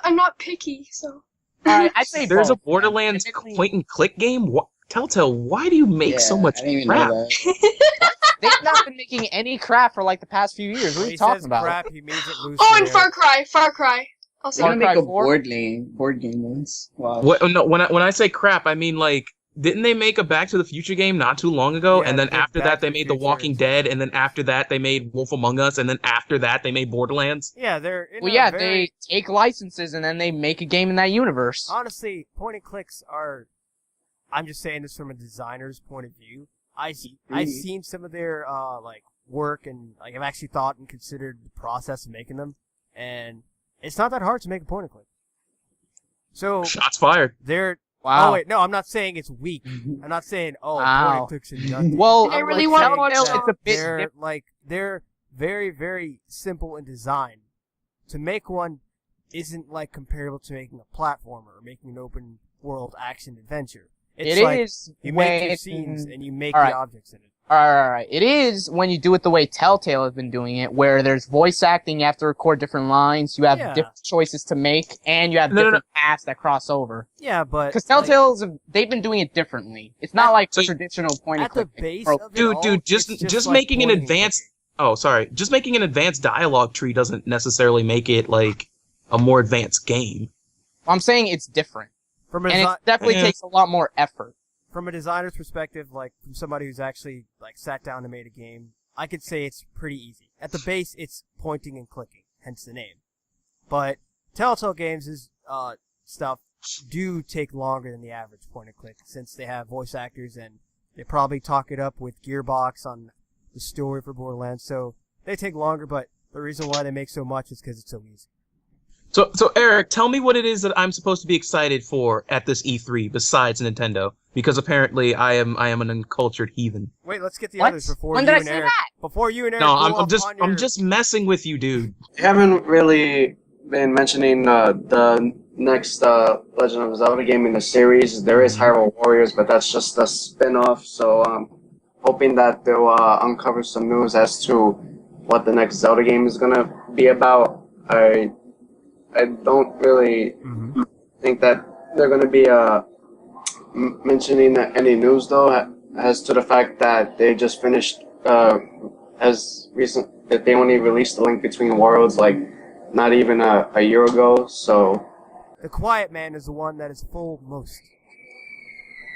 I'm not picky, so. Alright, I'd say There's a both. Borderlands Admittedly, point-and-click game. What? Telltale, why do you make so much I didn't even crap? know that. They've not been making any crap for like the past few years. What are When you he talking says about? crap, he means it loose. Oh, and Far Cry. I'll say. They're gonna Far make Cry a 4? board game once. Wow. What? No, when I say crap, I mean like, didn't they make a Back to the Future game not too long ago? Yeah, and then they did after Back that, to they the made The Future. Walking Dead, and then after that, they made Wolf Among Us, and then after that, they made Borderlands. Yeah, they're. In Well, a yeah, very, they take licenses and then they make a game in that universe. honestly, point and clicks are. I'm just saying this from a designer's point of view. I've seen some of their like work and like I've actually thought and considered the process of making them, and it's not that hard to make a point and click. So Shots fired. they're. Wow. Oh wait, no, I'm not saying it's weak. I'm not saying point Wow. and clicks are nothing. Well, I I'm really like want saying to watch that it's a bit they're different. like they're very very simple in design. To make one isn't like comparable to making a platformer or making an open world action adventure. It It's like is you when make your scenes and you make Alright. the objects in it. Alright. It is when you do it the way Telltale has been doing it, where there's voice acting, you have to record different lines, you have Yeah. different choices to make, and you have No, no, different paths that cross over. Yeah, but Because Telltale's, they've been doing it differently. It's not like So- traditional point and at the click. base Pro- of it Dude, all, dude, it's just like making an pointing and advanced. clicking. Oh, sorry. Just making an advanced dialogue tree doesn't necessarily make it like a more advanced game. I'm saying it's different. From a And it desi- definitely Yeah. takes a lot more effort. from a designer's perspective, like from somebody who's actually like sat down and made a game, I could say it's pretty easy. At the base, it's pointing and clicking, hence the name. But Telltale Games' stuff do take longer than the average point and click, since they have voice actors and they probably talk it up with Gearbox on the story for Borderlands, so they take longer. But the reason why they make so much is because it's so easy. So Eric, tell me what it is that I'm supposed to be excited for at this E3 besides Nintendo, because apparently I am an uncultured heathen. Wait, let's get the What? others before When you did I and say Eric. that? Before you and Eric. No, go I'm off on I'm your- just messing with you, dude. You haven't really been mentioning the next Legend of Zelda game in the series. There is Hyrule Warriors, but that's just a spin-off. So hoping that they'll uncover some news as to what the next Zelda game is gonna be about. I don't really Mhm. think that they're gonna be mentioning any news though, as to the fact that they just finished as recent that they only released the Link Between Worlds like not even a year ago. So The Quiet Man is the one that is full most.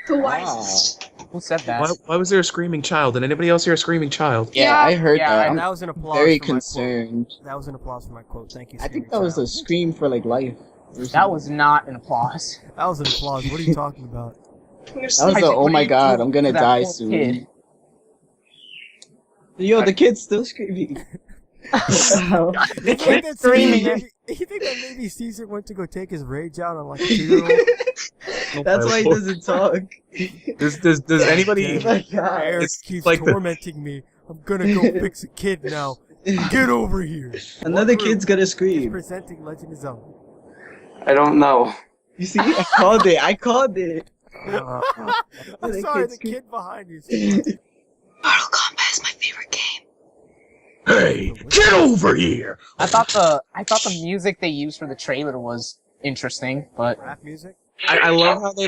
The wisest. Who said that? Why was there a screaming child? Did anybody else hear a screaming child? Yeah, Yeah. I heard Yeah, that. I'm That was an applause very for my quote. concerned. That was an applause for my quote. Thank you. I think Screaming that was a Child. scream for like life. or That something. was not an applause. That was an applause. What are you talking about? You're That was sleeping. the Isaac, oh what my do you god, do I'm gonna to that die poor soon. kid? Yo, the kid's still screaming. You think kid's that screaming. you think that maybe Caesar went to go take his rage out on like a 2-year-old? That's why he doesn't talk. Does anybody? Oh my god. Eric It's keeps like the- tormenting me. I'm gonna go fix a kid now. Get over here. Another What group kid's gonna is scream. presenting Legend of Zelda. I don't know. You see, I called it. I called it. I'm The sorry, kid's the scream- kid behind you. Mortal Kombat is my favorite game. Hey, get over here! I thought the music they used for the trailer was interesting, but Rap music? I love how they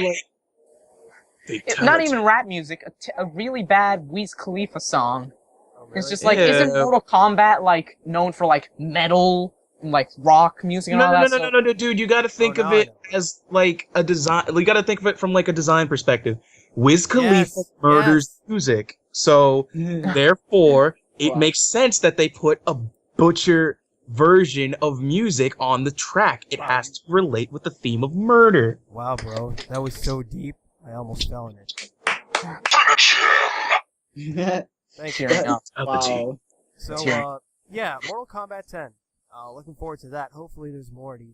like. not even rap music. A really bad Wiz Khalifa song. Oh, really? It's just like, Yeah. isn't Mortal Kombat like known for like metal and like rock music and all that? No, dude. You got to think Oh, of now I it know. as like a design. You got to think of it from like a design perspective. Wiz Khalifa Yes, murders yes. music, so therefore it Wow. makes sense that they put a butcher version of music on the track. It has to relate with the theme of murder. Wow, bro. That was so deep. I almost fell in it. Thank you. Tearing up. Wow. So, Tearing. yeah, Mortal Kombat 10. Looking forward to that. Hopefully there's more at E3.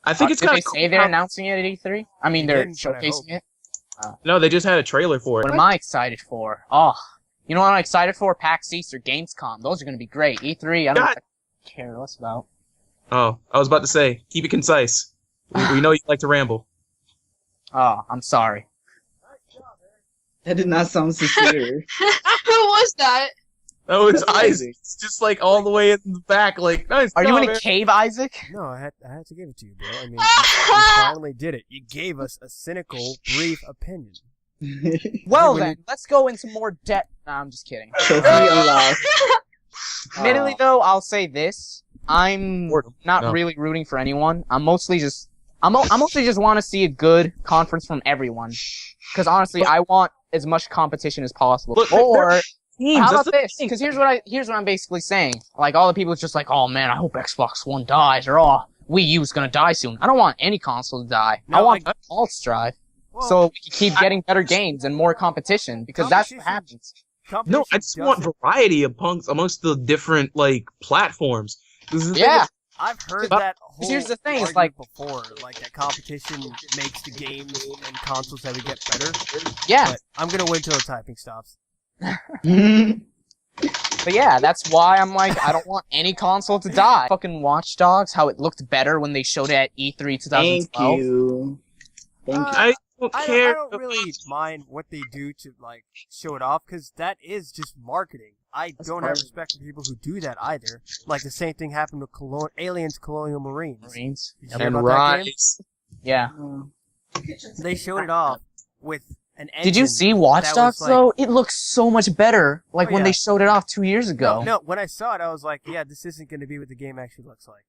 I think it's Did kind they of say they're announcing it at E3? I mean, They they're didn't, but I hope. showcasing it. No, they just had a trailer for What it. am I excited for? Oh, you know what I'm excited for? PAX East or Gamescom. Those are going to be great. E3, I don't God. care less about. Oh, I was about to say, keep it concise. We know you like to ramble. Oh, I'm sorry. That did not sound sincere. Who was that? That was That's Isaac. It's just like all the way in the back, like nice. Are you job, in a man. cave, Isaac? No, I had to give it to you, bro. I mean, you finally did it. You gave us a cynical, brief opinion. Well when then, let's go into more depth. Nah, I'm just kidding. Trophy unlocked. Admittedly, though, I'll say this: I'm Boredom. not No. really rooting for anyone. I mostly just want to see a good conference from everyone. Because honestly, I want as much competition as possible. Look, Or Teams, how that's about the this? thing. Because here's what I'm basically saying. Like all the people just like, oh man, I hope Xbox One dies, or oh, Wii U's gonna die soon. I don't want any console to die. I No, want I- all to strive, Well, so we can keep getting better games and more competition. Because that's what Competition- happens. No, competition I just want doesn't- variety amongst the different like platforms. This is the thing Yeah. with- I've heard But that whole here's the thing, it's argument like- before, like that competition makes the games and consoles that we get better. Yeah. But I'm gonna wait till the typing stops. But yeah, that's why I'm like, I don't want any console to die. Fucking Watch Dogs, how it looked better when they showed it at E3 2012. Thank you. Thank you. I don't care. I don't really mind what they do to like show it off because that is just marketing. I don't have respect for people who do that either. Like the same thing happened with Aliens Colonial Marines. Yep. hear And about that game? Rise. Yeah. They showed it off with an engine. Did you see Watch that Dogs was, like- though? It looks so much better like Oh, when yeah. they showed it off 2 years ago. No, when I saw it, I was like, yeah, this isn't going to be what the game actually looks like.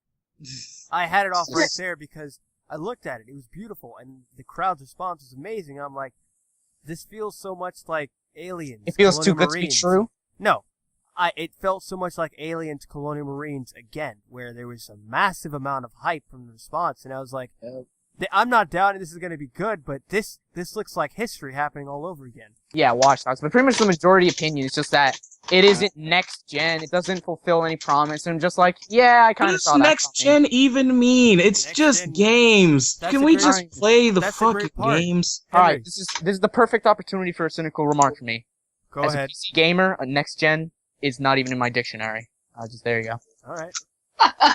I had it off right there because I looked at it. It was beautiful, and the crowd's response was amazing. I'm like, this feels so much like Aliens. It feels too Colonial good to be Marines. true. No. It felt so much like Aliens Colonial Marines again, where there was a massive amount of hype from the response, and I was like, I'm not doubting this is going to be good, but this looks like history happening all over again. Yeah, Watch Dogs. But pretty much the majority opinion is just that it isn't next gen. It doesn't fulfill any promise. And I'm just like, yeah, I kind What of does saw that next coming. gen even mean? It's Next just gen- games. That's Can a we great just point. play the That's a fucking great part. games? All Henry, right, this is the perfect opportunity for a cynical remark for me. go As ahead. a PC gamer, a next gen is not even in my dictionary. There you go. All right.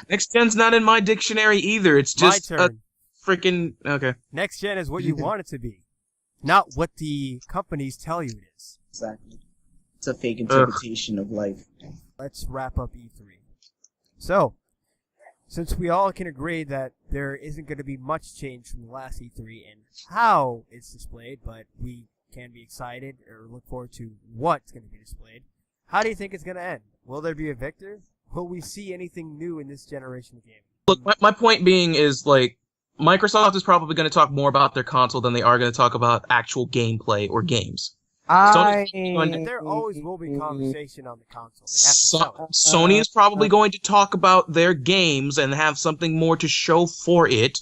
Next gen's not in my dictionary either. It's just My a turn. freaking okay. Next gen is what you want it to be, not what the companies tell you it is. Exactly. It's a fake interpretation of life. Let's wrap up E3. So, since we all can agree that there isn't going to be much change from the last E3 and how it's displayed, but we can be excited or look forward to what's going to be displayed, how do you think it's going to end? Will there be a victor? Will we see anything new in this generation of gaming? Look, my point being is like Microsoft is probably going to talk more about their console than they are going to talk about actual gameplay or games. There always will be conversation on the console. They have to sell it. Sony is probably going to talk about their games and have something more to show for it,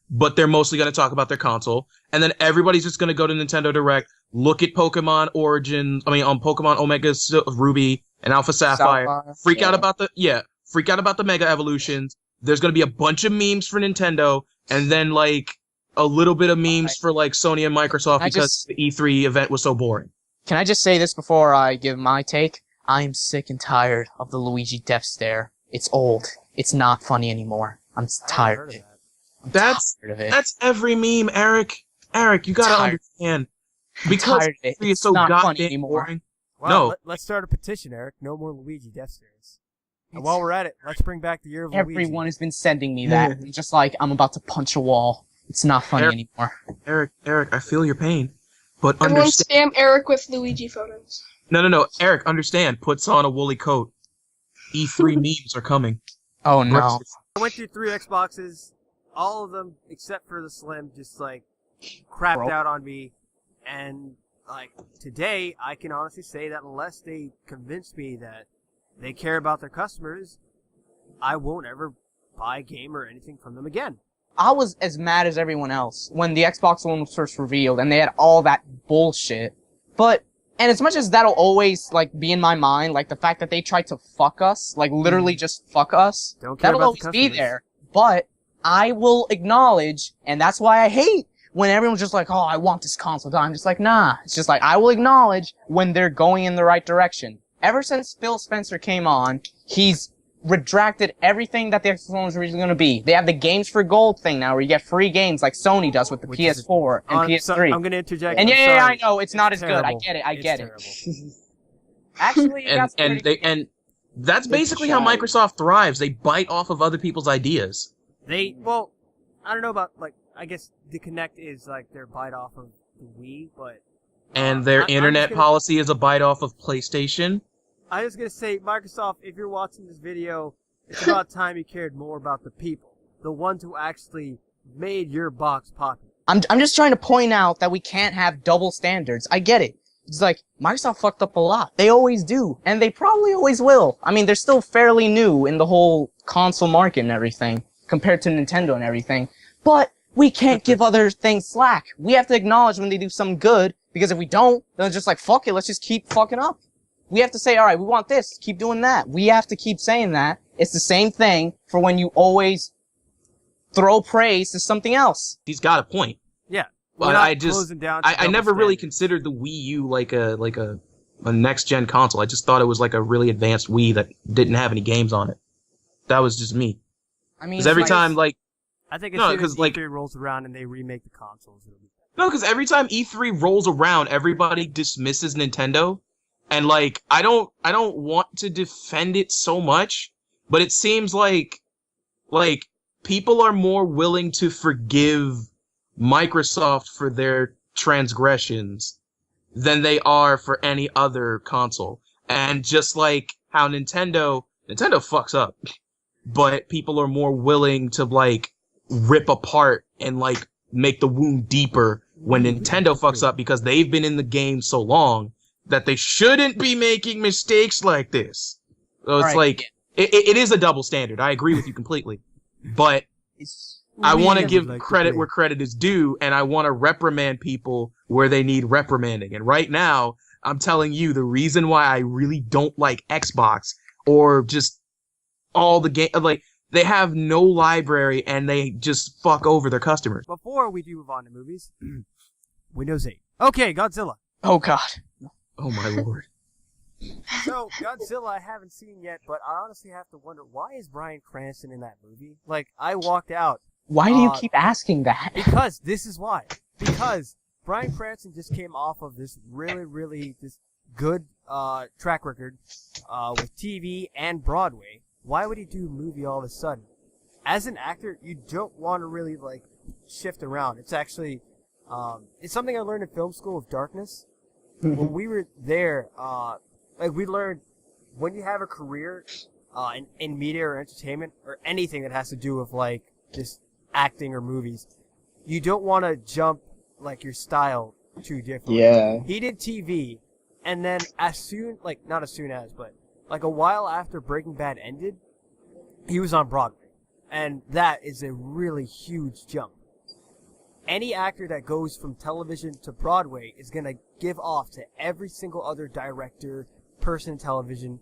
but they're mostly going to talk about their console. And then everybody's just going to go to Nintendo Direct, look at Pokemon Pokemon Omega Ruby and Alpha Sapphire, freak out about the Mega Evolutions. There's going to be a bunch of memes for Nintendo, and then like a little bit of memes for like Sony and Microsoft because the E3 event was so boring. Can I just say this before I give my take? I'm sick and tired of the Luigi death stare. It's old. It's not funny anymore. I'm tired of it. That's every meme, Eric. Eric, you gotta understand. Because it. E3 is so not funny goddamn anymore. boring. Well, No. let's start a petition, Eric. No more Luigi death stares. And while we're at it, let's bring back the year of Luigi. Everyone has been sending me that. I'm just like, I'm about to punch a wall. It's not funny anymore. Eric, I feel your pain. But Everyone understand. spam Eric with Luigi photos. No. Eric, understand. Puts on a woolly coat. E3 memes are coming. Oh no. I went through 3 Xboxes. All of them, except for the Slim, just like crapped out on me. And like today, I can honestly say that unless they convince me that they care about their customers, I won't ever buy a game or anything from them again. I was as mad as everyone else when the Xbox One was first revealed and they had all that bullshit. And as much as that'll always, like, be in my mind, like, the fact that they tried to fuck us, like, literally just fuck us, Don't care that'll about the always be customers. there. But I will acknowledge, and that's why I hate when everyone's just like, oh, I want this console. I'm just like, nah. It's just like, I will acknowledge when they're going in the right direction. Ever since Phil Spencer came on, he's retracted everything that the Xbox One was originally going to be. They have the games for gold thing now, where you get free games like Sony does with the Which is- PS4 and PS3. So, I'm going to interject. And I'm yeah, sorry. I know it's not as good. I terrible. get it. I It's get terrible. it. Actually, And that's basically how Microsoft thrives. They bite off of other people's ideas. Well, I don't know about, like, I guess the Kinect is, like, their bite off of the Wii, but... And their I'm internet just gonna- policy is a bite off of PlayStation. I was going to say, Microsoft, if you're watching this video, it's about time you cared more about the people. The ones who actually made your box popular. I'm just trying to point out that we can't have double standards. I get it. It's like, Microsoft fucked up a lot. They always do. And they probably always will. I mean, they're still fairly new in the whole console market and everything, compared to Nintendo and everything. But we can't give other things slack. We have to acknowledge when they do something good, because if we don't, then it's just like, fuck it, let's just keep fucking up. We have to say, alright, we want this, keep doing that. We have to keep saying that. It's the same thing for when you always throw praise to something else. He's got a point. Yeah. But We're not I just, closing down to I double never really standards. considered the Wii U like a a next-gen console. I just thought it was like a really advanced Wii that didn't have any games on it. That was just me. I mean, Because every time, like... I think as No, soon as 'cause, like- E3 rolls around and they remake the consoles, it'll be No, because every time E3 rolls around, everybody dismisses Nintendo. And, like, I don't want to defend it so much, but it seems like people are more willing to forgive Microsoft for their transgressions than they are for any other console. And just like how Nintendo fucks up, but people are more willing to, like, rip apart and, like, make the wound deeper when Nintendo fucks up because they've been in the game so long that they shouldn't be making mistakes like this. So it's like, it is a double standard. I agree with you completely. But I want to give credit where credit is due, and I want to reprimand people where they need reprimanding. And right now, I'm telling you, the reason why I really don't like Xbox or just all the game, like, they have no library and they just fuck over their customers. Before we do move on to movies, Windows 8. Okay, Godzilla. Oh god. Oh my lord. So, Godzilla I haven't seen yet, but I honestly have to wonder, why is Bryan Cranston in that movie? Like, I walked out. Why do you keep asking that? Because, this is why. Because Bryan Cranston just came off of this really this good track record with TV and Broadway. Why would he do a movie all of a sudden? As an actor, you don't want to really, like, shift around. It's actually, it's something I learned in film school of darkness. When we were there, like, we learned when you have a career in media or entertainment or anything that has to do with, like, just acting or movies, you don't want to jump, like, your style too different. Yeah. He did TV, and then as soon, like, not as soon as, but like a while after Breaking Bad ended, he was on Broadway. And that is a really huge jump. Any actor that goes from television to Broadway is going to give off to every single other director, person in television,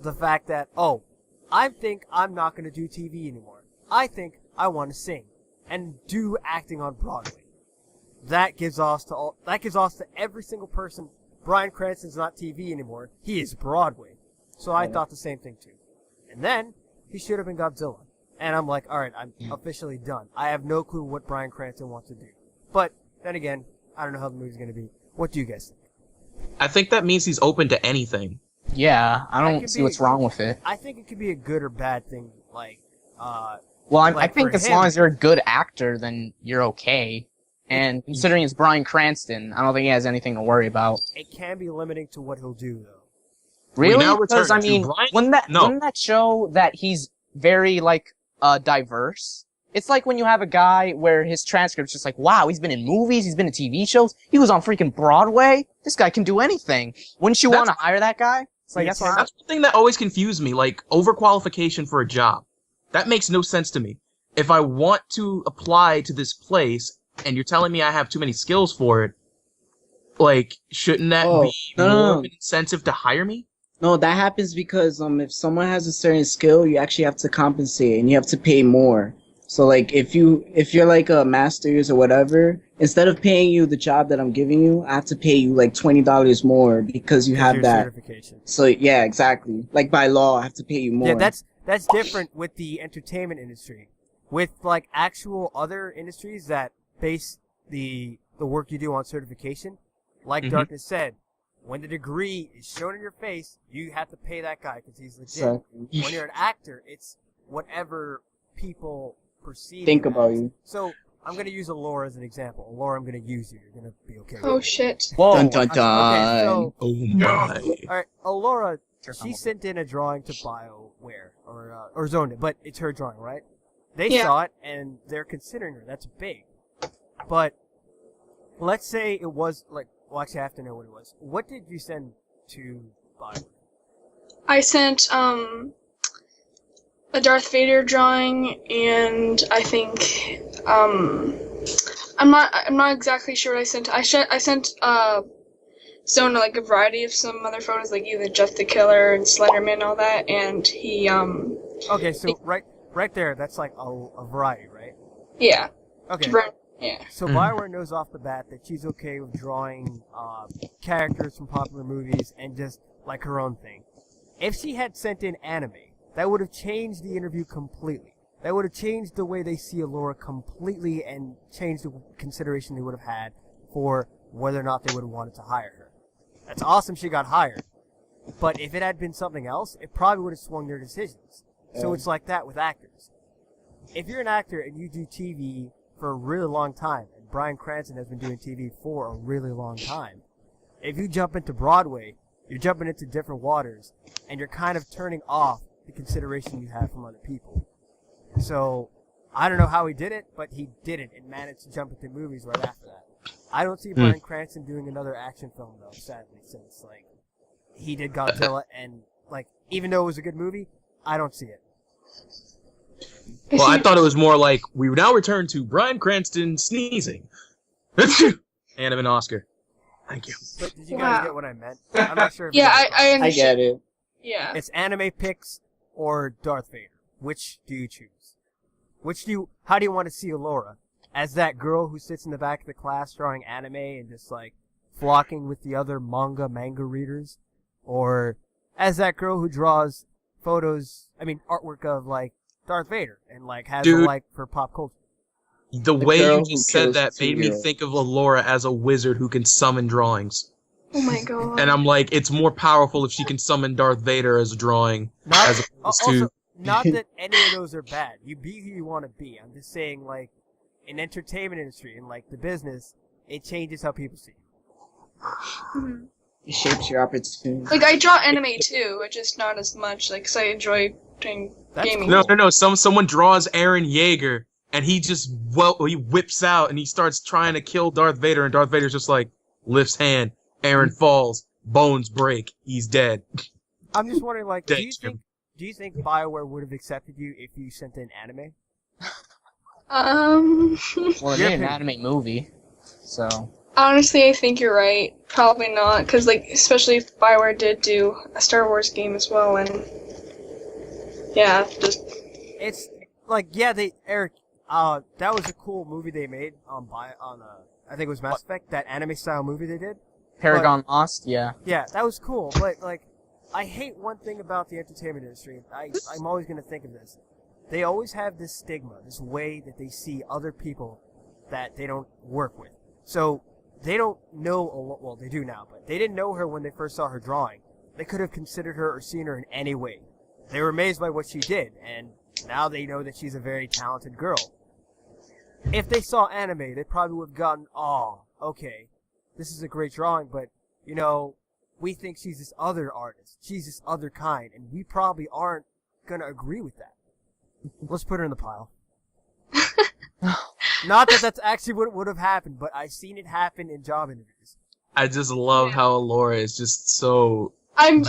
the fact that, oh, I think I'm not going to do TV anymore. I think I want to sing and do acting on Broadway. That gives off to every single person. Bryan Cranston's not TV anymore. He is Broadway. So I thought the same thing too. And then he should have been Godzilla. And I'm like, alright, I'm officially done. I have no clue what Bryan Cranston wants to do. But then again, I don't know how the movie's going to be. What do you guys think? I think that means he's open to anything. Yeah, I don't see what's wrong with it. I think it could be a good or bad thing. Like, well, I like think for as him- long as you're a good actor, then you're okay. And considering it's Bryan Cranston, I don't think he has anything to worry about. it can be limiting to what he'll do, though. Really? now Because, I return to mean, Bryan- wouldn't that show that he's very, like, diverse? It's like when you have a guy where his transcript's just like, wow, he's been in movies, he's been in TV shows, he was on freaking Broadway, this guy can do anything. Wouldn't you want to hire that guy? It's like, that's That's the thing that always confused me, like, overqualification for a job. That makes no sense to me. If I want to apply to this place, and you're telling me I have too many skills for it, like, shouldn't that be more of an incentive to hire me? No, that happens because if someone has a certain skill, you actually have to compensate and you have to pay more. So like if you're like a master's or whatever, instead of paying you the job that I'm giving you, I have to pay you like $20 more because you have Your that certification. So yeah, exactly. Like by law, I have to pay you more. Yeah, that's different with the entertainment industry. With like actual other industries that base the work you do on certification, like Darkness said, when the degree is shown in your face, you have to pay that guy because he's legit. Exactly. When you're an actor, it's whatever people perceive. Think you about as. you. So I'm gonna use Allura as an example. Allura, I'm gonna use you. You're gonna be okay. Oh with it. shit. Whoa. Dun dun dun. Okay, so Oh my. all right, Allura, Sure, she I'm sent in a drawing to BioWare or Zoned it, but it's her drawing, right? They Yeah. saw it and they're considering her. That's big. But let's say it was like, well, actually, I have to know what it was. What did you send to BioWare? I sent a Darth Vader drawing, and I think I'm not exactly sure what I sent. I sent Zona like a variety of some other photos, like either Jeff the Killer and Slenderman and all that, and he Okay, so right there, that's like a variety, right? yeah. Okay. Yeah. So Bioware knows off the bat that she's okay with drawing characters from popular movies and just like her own thing. If she had sent in anime, that would have changed the interview completely. That would have changed the way they see Allura completely and changed the consideration they would have had for whether or not they would have wanted to hire her. That's awesome she got hired. But if it had been something else, it probably would have swung their decisions. So it's like that with actors. If you're an actor and you do TV for a really long time, and Bryan Cranston has been doing TV for a really long time, if you jump into Broadway, you're jumping into different waters, and you're kind of turning off the consideration you have from other people. So, I don't know how he did it, but he did it and managed to jump into movies right after that. I don't see Bryan Cranston doing another action film, though, sadly, since, like, he did Godzilla, and, like, even though it was a good movie, I don't see it. Well, I thought it was more like, we now return to Bryan Cranston sneezing. And an Oscar. Thank you. But did you guys get what I meant? I'm not sure if Yeah, you guys I understand. I get it. Yeah. It's anime pics or Darth Vader. Which do you choose? How do you want to see Allura? As that girl who sits in the back of the class drawing anime and just, like, flocking with the other manga readers? Or as that girl who draws artwork of, like, Darth Vader and, like, has a like for pop culture? The way girl you who just said kills that made me 2-year-olds. think of Allura as a wizard who can summon drawings. Oh my god. And I'm like, it's more powerful if she can summon Darth Vader as a drawing, as opposed to... Also, not that any of those are bad. You be who you want to be. I'm just saying, like, in entertainment industry and, like, the business, it changes how people see you. It shapes your opportunity. Like, I draw anime too, but just not as much, like, 'cause I enjoy doing That's gaming. cool. No. Someone draws Aaron Yeager, and he just he whips out, and he starts trying to kill Darth Vader, and Darth Vader's just like, lifts hand, Aaron falls, bones break, he's dead. I'm just wondering, like, Dead, do you think BioWare would have accepted you if you sent in anime? Well, it Your made an opinion. anime movie, so... Honestly, I think you're right. Probably not, because, like, especially if BioWare did do a Star Wars game as well, and yeah, just It's like, yeah, Eric, that was a cool movie they made I think it was Mass Effect, that anime style movie they did. Paragon Lost, yeah. Yeah, that was cool, but, like, I hate one thing about the entertainment industry. I'm always going to think of this. They always have this stigma, this way that they see other people that they don't work with. So, they don't know, well, they do now, but they didn't know her when they first saw her drawing. They could have considered her or seen her in any way. They were amazed by what she did, and now they know that she's a very talented girl. If they saw anime, they probably would have gotten, oh, okay, this is a great drawing, but, you know, we think she's this other artist. She's this other kind, and we probably aren't going to agree with that. Let's put her in the pile. Not that that's actually what would have happened, but I've seen it happen in job interviews. I just love how Allura is just so... I'm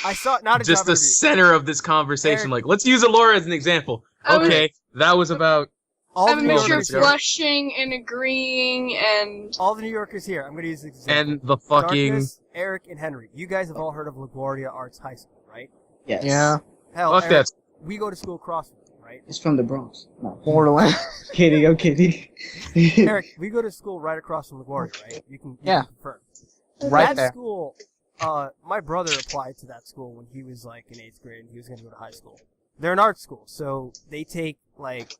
I saw not a just job the interview. center of this conversation. Eric- Like, let's use Allura as an example. I was- Okay, that was about... All I'm the a New mixture of Yorkers here. blushing and agreeing and All the New Yorkers here. I'm going to use this example. And the fucking... Darkness, Eric, and Henry. You guys have all heard of LaGuardia Arts High School, right? Yes. Yeah. Hell, Fuck Eric, that. we go to school across from you, right? It's from the Bronx. No. Borderland. Kidding, I'm kidding. Eric, we go to school right across from LaGuardia, right? You can Yeah. confirm. Right That there. school, my brother applied to that school when he was like in 8th grade and he was going to go to high school. They're an art school, so they take like,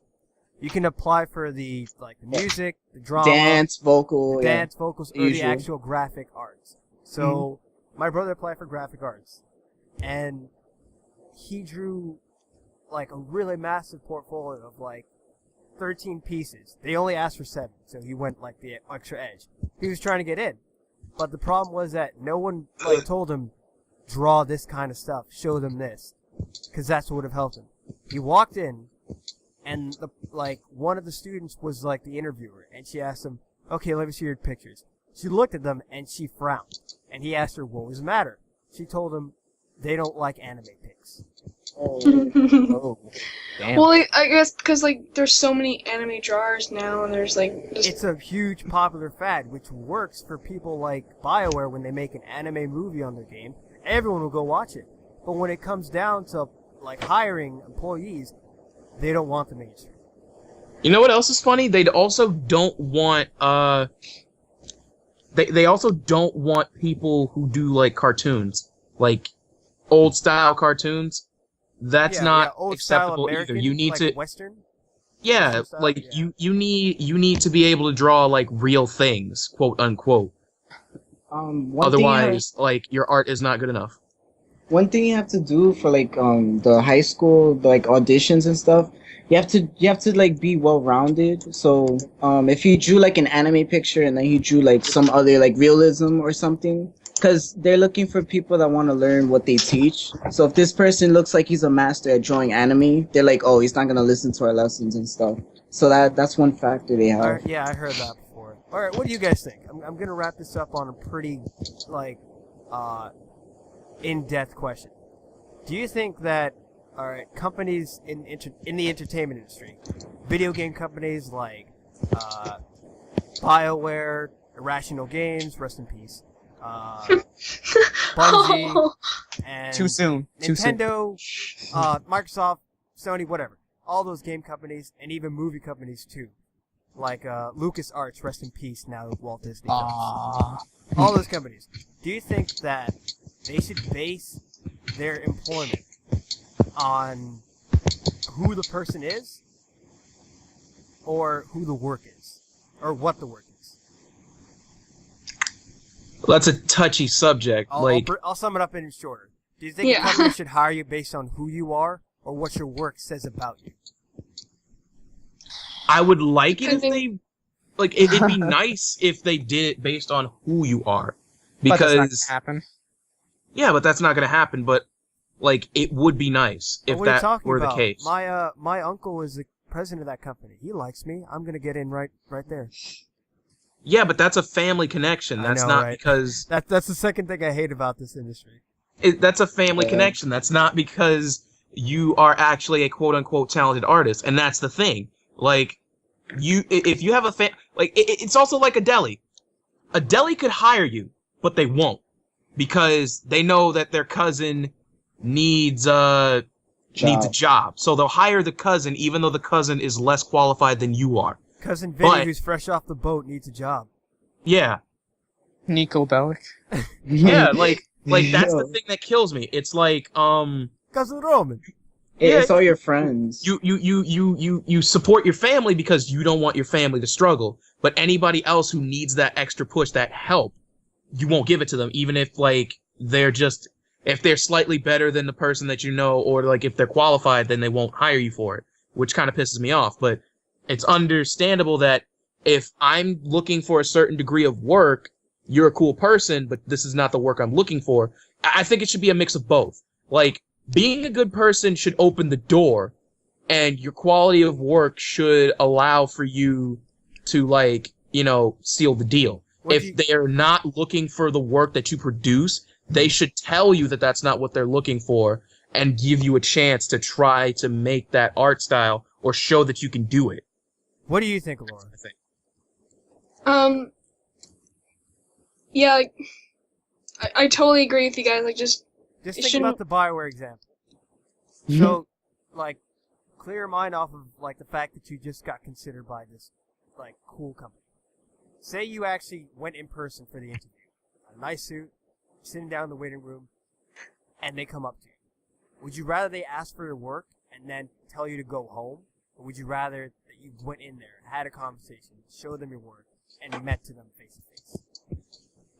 you can apply for the music, the drama, Dance, vocal, the dance, vocals, or the Usual. actual graphic arts. So my brother applied for graphic arts, and he drew like a really massive portfolio of like 13 pieces. They only asked for 7, so he went like the extra edge. He was trying to get in, but the problem was that no one like told him, draw this kind of stuff, show them this, because that's what would have helped him. He walked in, and one of the students was like the interviewer, and she asked him, "Okay, let me see your pictures." She looked at them and she frowned, and he asked her what was the matter. She told him they don't like anime pics. Oh, damn. well, I guess because like there's so many anime drawers now, and there's like just It's a huge popular fad, which works for people like BioWare when they make an anime movie on their game. Everyone will go watch it. But when it comes down to like hiring employees, they don't want the mainstream. You know what else is funny? They also don't want they also don't want people who do like cartoons, like old style cartoons. That's not old style acceptable American, either. You need like to Western. yeah, Western style? like Yeah. you need to be able to draw like real things, quote unquote. Otherwise, like your art is not good enough. One thing you have to do for like the high school like auditions and stuff, you have to like be well rounded. So if you drew like an anime picture and then you drew like some other like realism or something, because they're looking for people that want to learn what they teach. So if this person looks like he's a master at drawing anime, they're like, oh, he's not gonna listen to our lessons and stuff. So that's one factor they have. All right, yeah, I heard that before. All right, what do you guys think? I'm gonna wrap this up on a pretty like in-depth question. Do you think that companies in the entertainment industry, video game companies like BioWare, Irrational Games, rest in peace, Bungie, and Too soon. Nintendo, Microsoft, Sony, whatever, all those game companies and even movie companies too, like LucasArts, rest in peace, now Walt Disney. All those companies. Do you think that they should base their employment on who the person is, or who the work is, or what the work is? Well, that's a touchy subject. I'll sum it up in shorter. Do you think a company should hire you based on who you are, or what your work says about you? I would like it if they like. It'd be nice if they did it based on who you are, because But that's not gonna happen. yeah, but that's not gonna happen. But like, it would be nice if What are you that talking were about? the case. My uncle is the president of that company. He likes me. I'm gonna get in right there. Yeah, but that's a family connection. I That's know, not right? because That's the second thing I hate about this industry. that's a family connection. That's not because you are actually a quote unquote talented artist, and that's the thing. Like, if you have a it's also like a deli. A deli could hire you, but they won't, because they know that their cousin needs a job. So they'll hire the cousin, even though the cousin is less qualified than you are. Cousin Vinny, But- who's fresh off the boat, needs a job. Yeah. Nico Bellic. Yeah, like that's the thing that kills me. It's like, Cousin Roman. It's all your friends. you support your family because you don't want your family to struggle, but anybody else who needs that extra push, that help, you won't give it to them, even if like if they're slightly better than the person that you know, or like if they're qualified, then they won't hire you for it, which kind of pisses me off. But it's understandable that if I'm looking for a certain degree of work, you're a cool person, but this is not the work I'm looking for. I think it should be a mix of both. Like, being a good person should open the door, and your quality of work should allow for you to, like, seal the deal. If they are not looking for the work that you produce, they should tell you that that's not what they're looking for, and give you a chance to try to make that art style or show that you can do it. What do you think, Laura? Yeah, I totally agree with you guys. Like, just think about the BioWare example. So, like, clear your mind off of like the fact that you just got considered by this like cool company. Say you actually went in person for the interview, a nice suit, sitting down in the waiting room, and they come up to you. Would you rather they ask for your work and then tell you to go home, or would you rather that you went in there, had a conversation, showed them your work, and met to them face to face?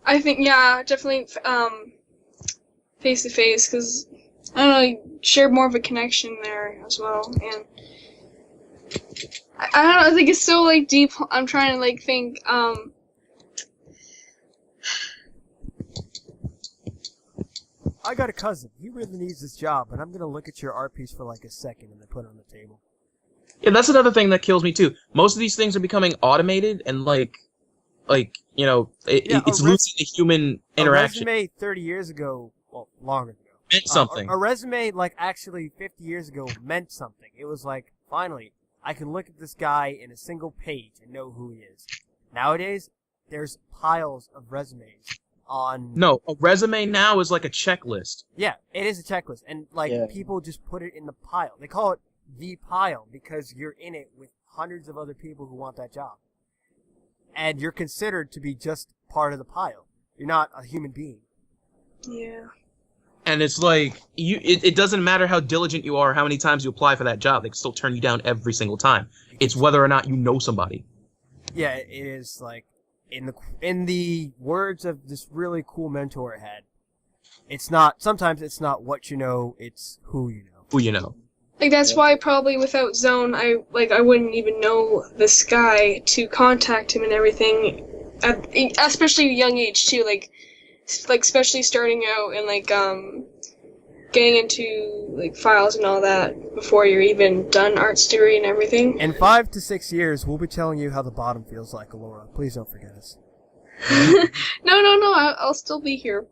I think, yeah, definitely face to face, because I don't know, you share more of a connection there as well. And I don't know, I think it's so like deep. I'm trying to like think. I got a cousin. He really needs this job, and I'm gonna look at your art piece for like a second and then put it on the table. Yeah, that's another thing that kills me too. Most of these things are becoming automated, and it's losing the human interaction. A resume 30 years ago, well, longer ago, Meant something. A resume, like, actually 50 years ago meant something. It was like, finally, I can look at this guy in a single page and know who he is. Nowadays, there's piles of resumes on... No, a resume now is like a checklist. Yeah, it is a checklist. And, like, people just put it in the pile. They call it the pile because you're in it with hundreds of other people who want that job. And you're considered to be just part of the pile. You're not a human being. Yeah. And it's like it doesn't matter how diligent you are, how many times you apply for that job, they can still turn you down every single time. It's whether or not you know somebody. Yeah, it is like in the words of this really cool mentor I had. Sometimes it's not what you know, it's who you know. Who you know. Like, that's why probably without Zone, I wouldn't even know this guy to contact him and everything, especially at a young age too, like especially starting out and getting into like files and all that before you're even done arts degree and everything. In 5 to 6 years, we'll be telling you how the bottom feels like, Alora. Please don't forget us. No, I'll still be here.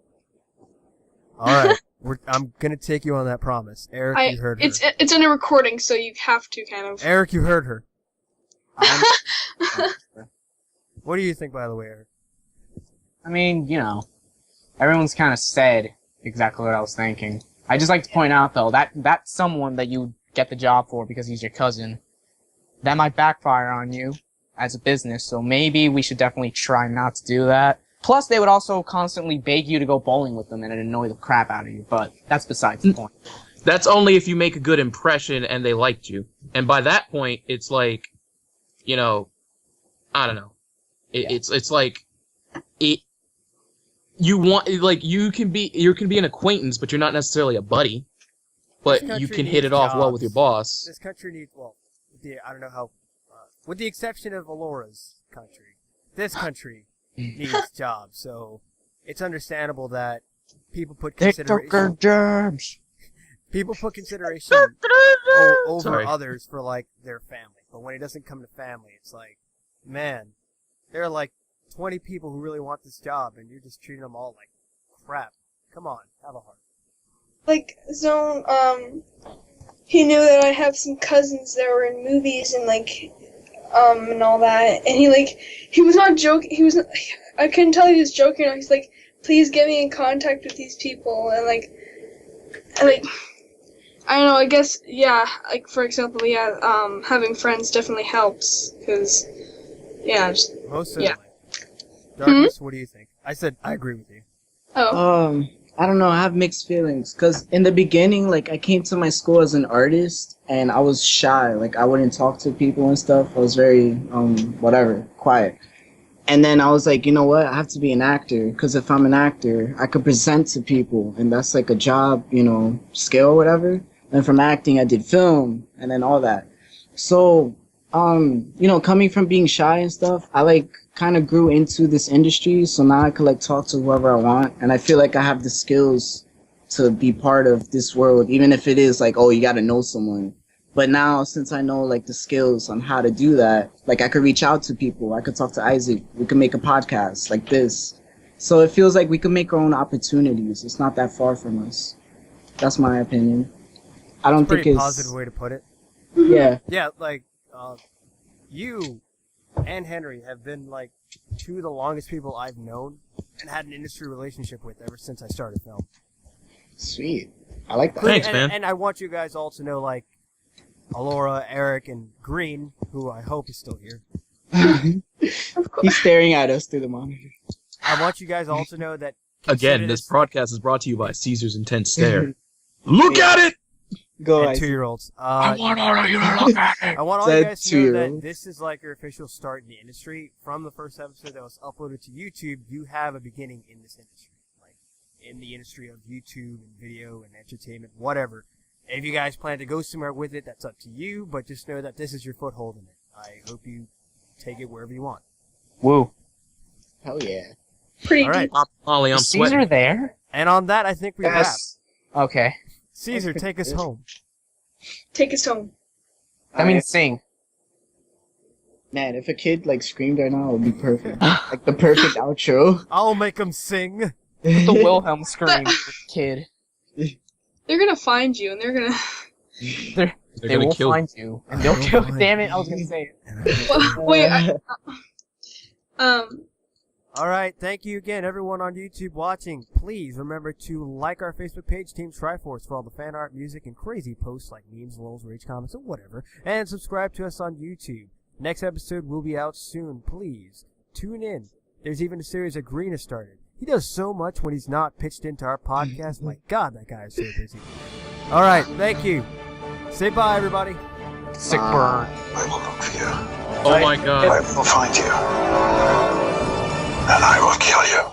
All right, I'm gonna take you on that promise, Eric. You heard her. It's in a recording, so you have to kind of. Eric, you heard her. What do you think, by the way, Eric? I mean, everyone's kind of said exactly what I was thinking. I just like to point out, though, that someone that you get the job for because he's your cousin, that might backfire on you as a business, so maybe we should definitely try not to do that. Plus, they would also constantly beg you to go bowling with them, and it'd annoy the crap out of you, but that's besides the point. That's only if you make a good impression and they liked you. And by that point, it's like, I don't know. It's like, you can be an acquaintance, but you're not necessarily a buddy. But you can hit it off well with your boss. This country needs, I don't know how, with the exception of Alora's country, this country needs jobs. So it's understandable that people put consideration. People put consideration over others for like their family. But when it doesn't come to family, it's like, man, there are like 20 people who really want this job, and you're just treating them all like crap. Come on, have a heart. Like, Zone, he knew that I have some cousins that were in movies and and all that, and he was not joking. I couldn't tell he was joking. He's like, please get me in contact with these people, and I don't know. I guess for example, having friends definitely helps because Most certainly. Darkness, what do you think? I said I agree with you. Oh. I don't know, I have mixed feelings, because in the beginning, I came to my school as an artist, and I was shy, I wouldn't talk to people and stuff, I was very, quiet. And then I was like, you know what, I have to be an actor, because if I'm an actor, I could present to people, and that's a job, skill or whatever. And from acting, I did film, and then all that. So, coming from being shy and stuff, I kind of grew into this industry, so now I could talk to whoever I want, and I feel like I have the skills to be part of this world, even if it is you gotta know someone. But now, since I know the skills on how to do that, I could reach out to people, I could talk to Isaac, we could make a podcast like this. So it feels like we could make our own opportunities. It's not that far from us. That's my opinion. I don't think it's a positive way to put it. Yeah. Yeah, you and Henry have been two of the longest people I've known and had an industry relationship with ever since I started film. Sweet. I like that. Thanks, man. And I want you guys all to know, Alora, Eric, and Green, who I hope is still here. He's staring at us through the monitor. I want you guys all to know that... Again, this broadcast is brought to you by Caesar's Intense Stare. Look at it! Go, and 2-year-olds. I want all of you to look at it! I want all you guys to know that this is your official start in the industry. From the first episode that was uploaded to YouTube, you have a beginning in this industry. In the industry of YouTube and video and entertainment, whatever. If you guys plan to go somewhere with it, that's up to you, but just know that this is your foothold in it. I hope you take it wherever you want. Woo. Hell yeah. Pretty all right. Ollie, I'm Is Caesar sweating. there? And on that, I think we wrap. Okay. Caesar, take us home. Take us home. I mean, sing. Man, if a kid screamed right now, it would be perfect. The perfect outro. I'll make him sing. The Wilhelm scream, kid. They're gonna find you, and they're gonna... They will find you, and they'll kill. Damn it! I was gonna say it. Wait. All right, thank you again, everyone on YouTube watching. Please remember to like our Facebook page, Team TRIFORCE, for all the fan art, music, and crazy posts like memes, lulz, rage comments, or whatever. And subscribe to us on YouTube. Next episode will be out soon. Please tune in. There's even a series that Green has started. He does so much when he's not pitched into our podcast. My God, that guy is so busy. All right, thank you. Say bye, everybody. Sick burn. I will look for you. Oh my god. I will find you. And I will kill you.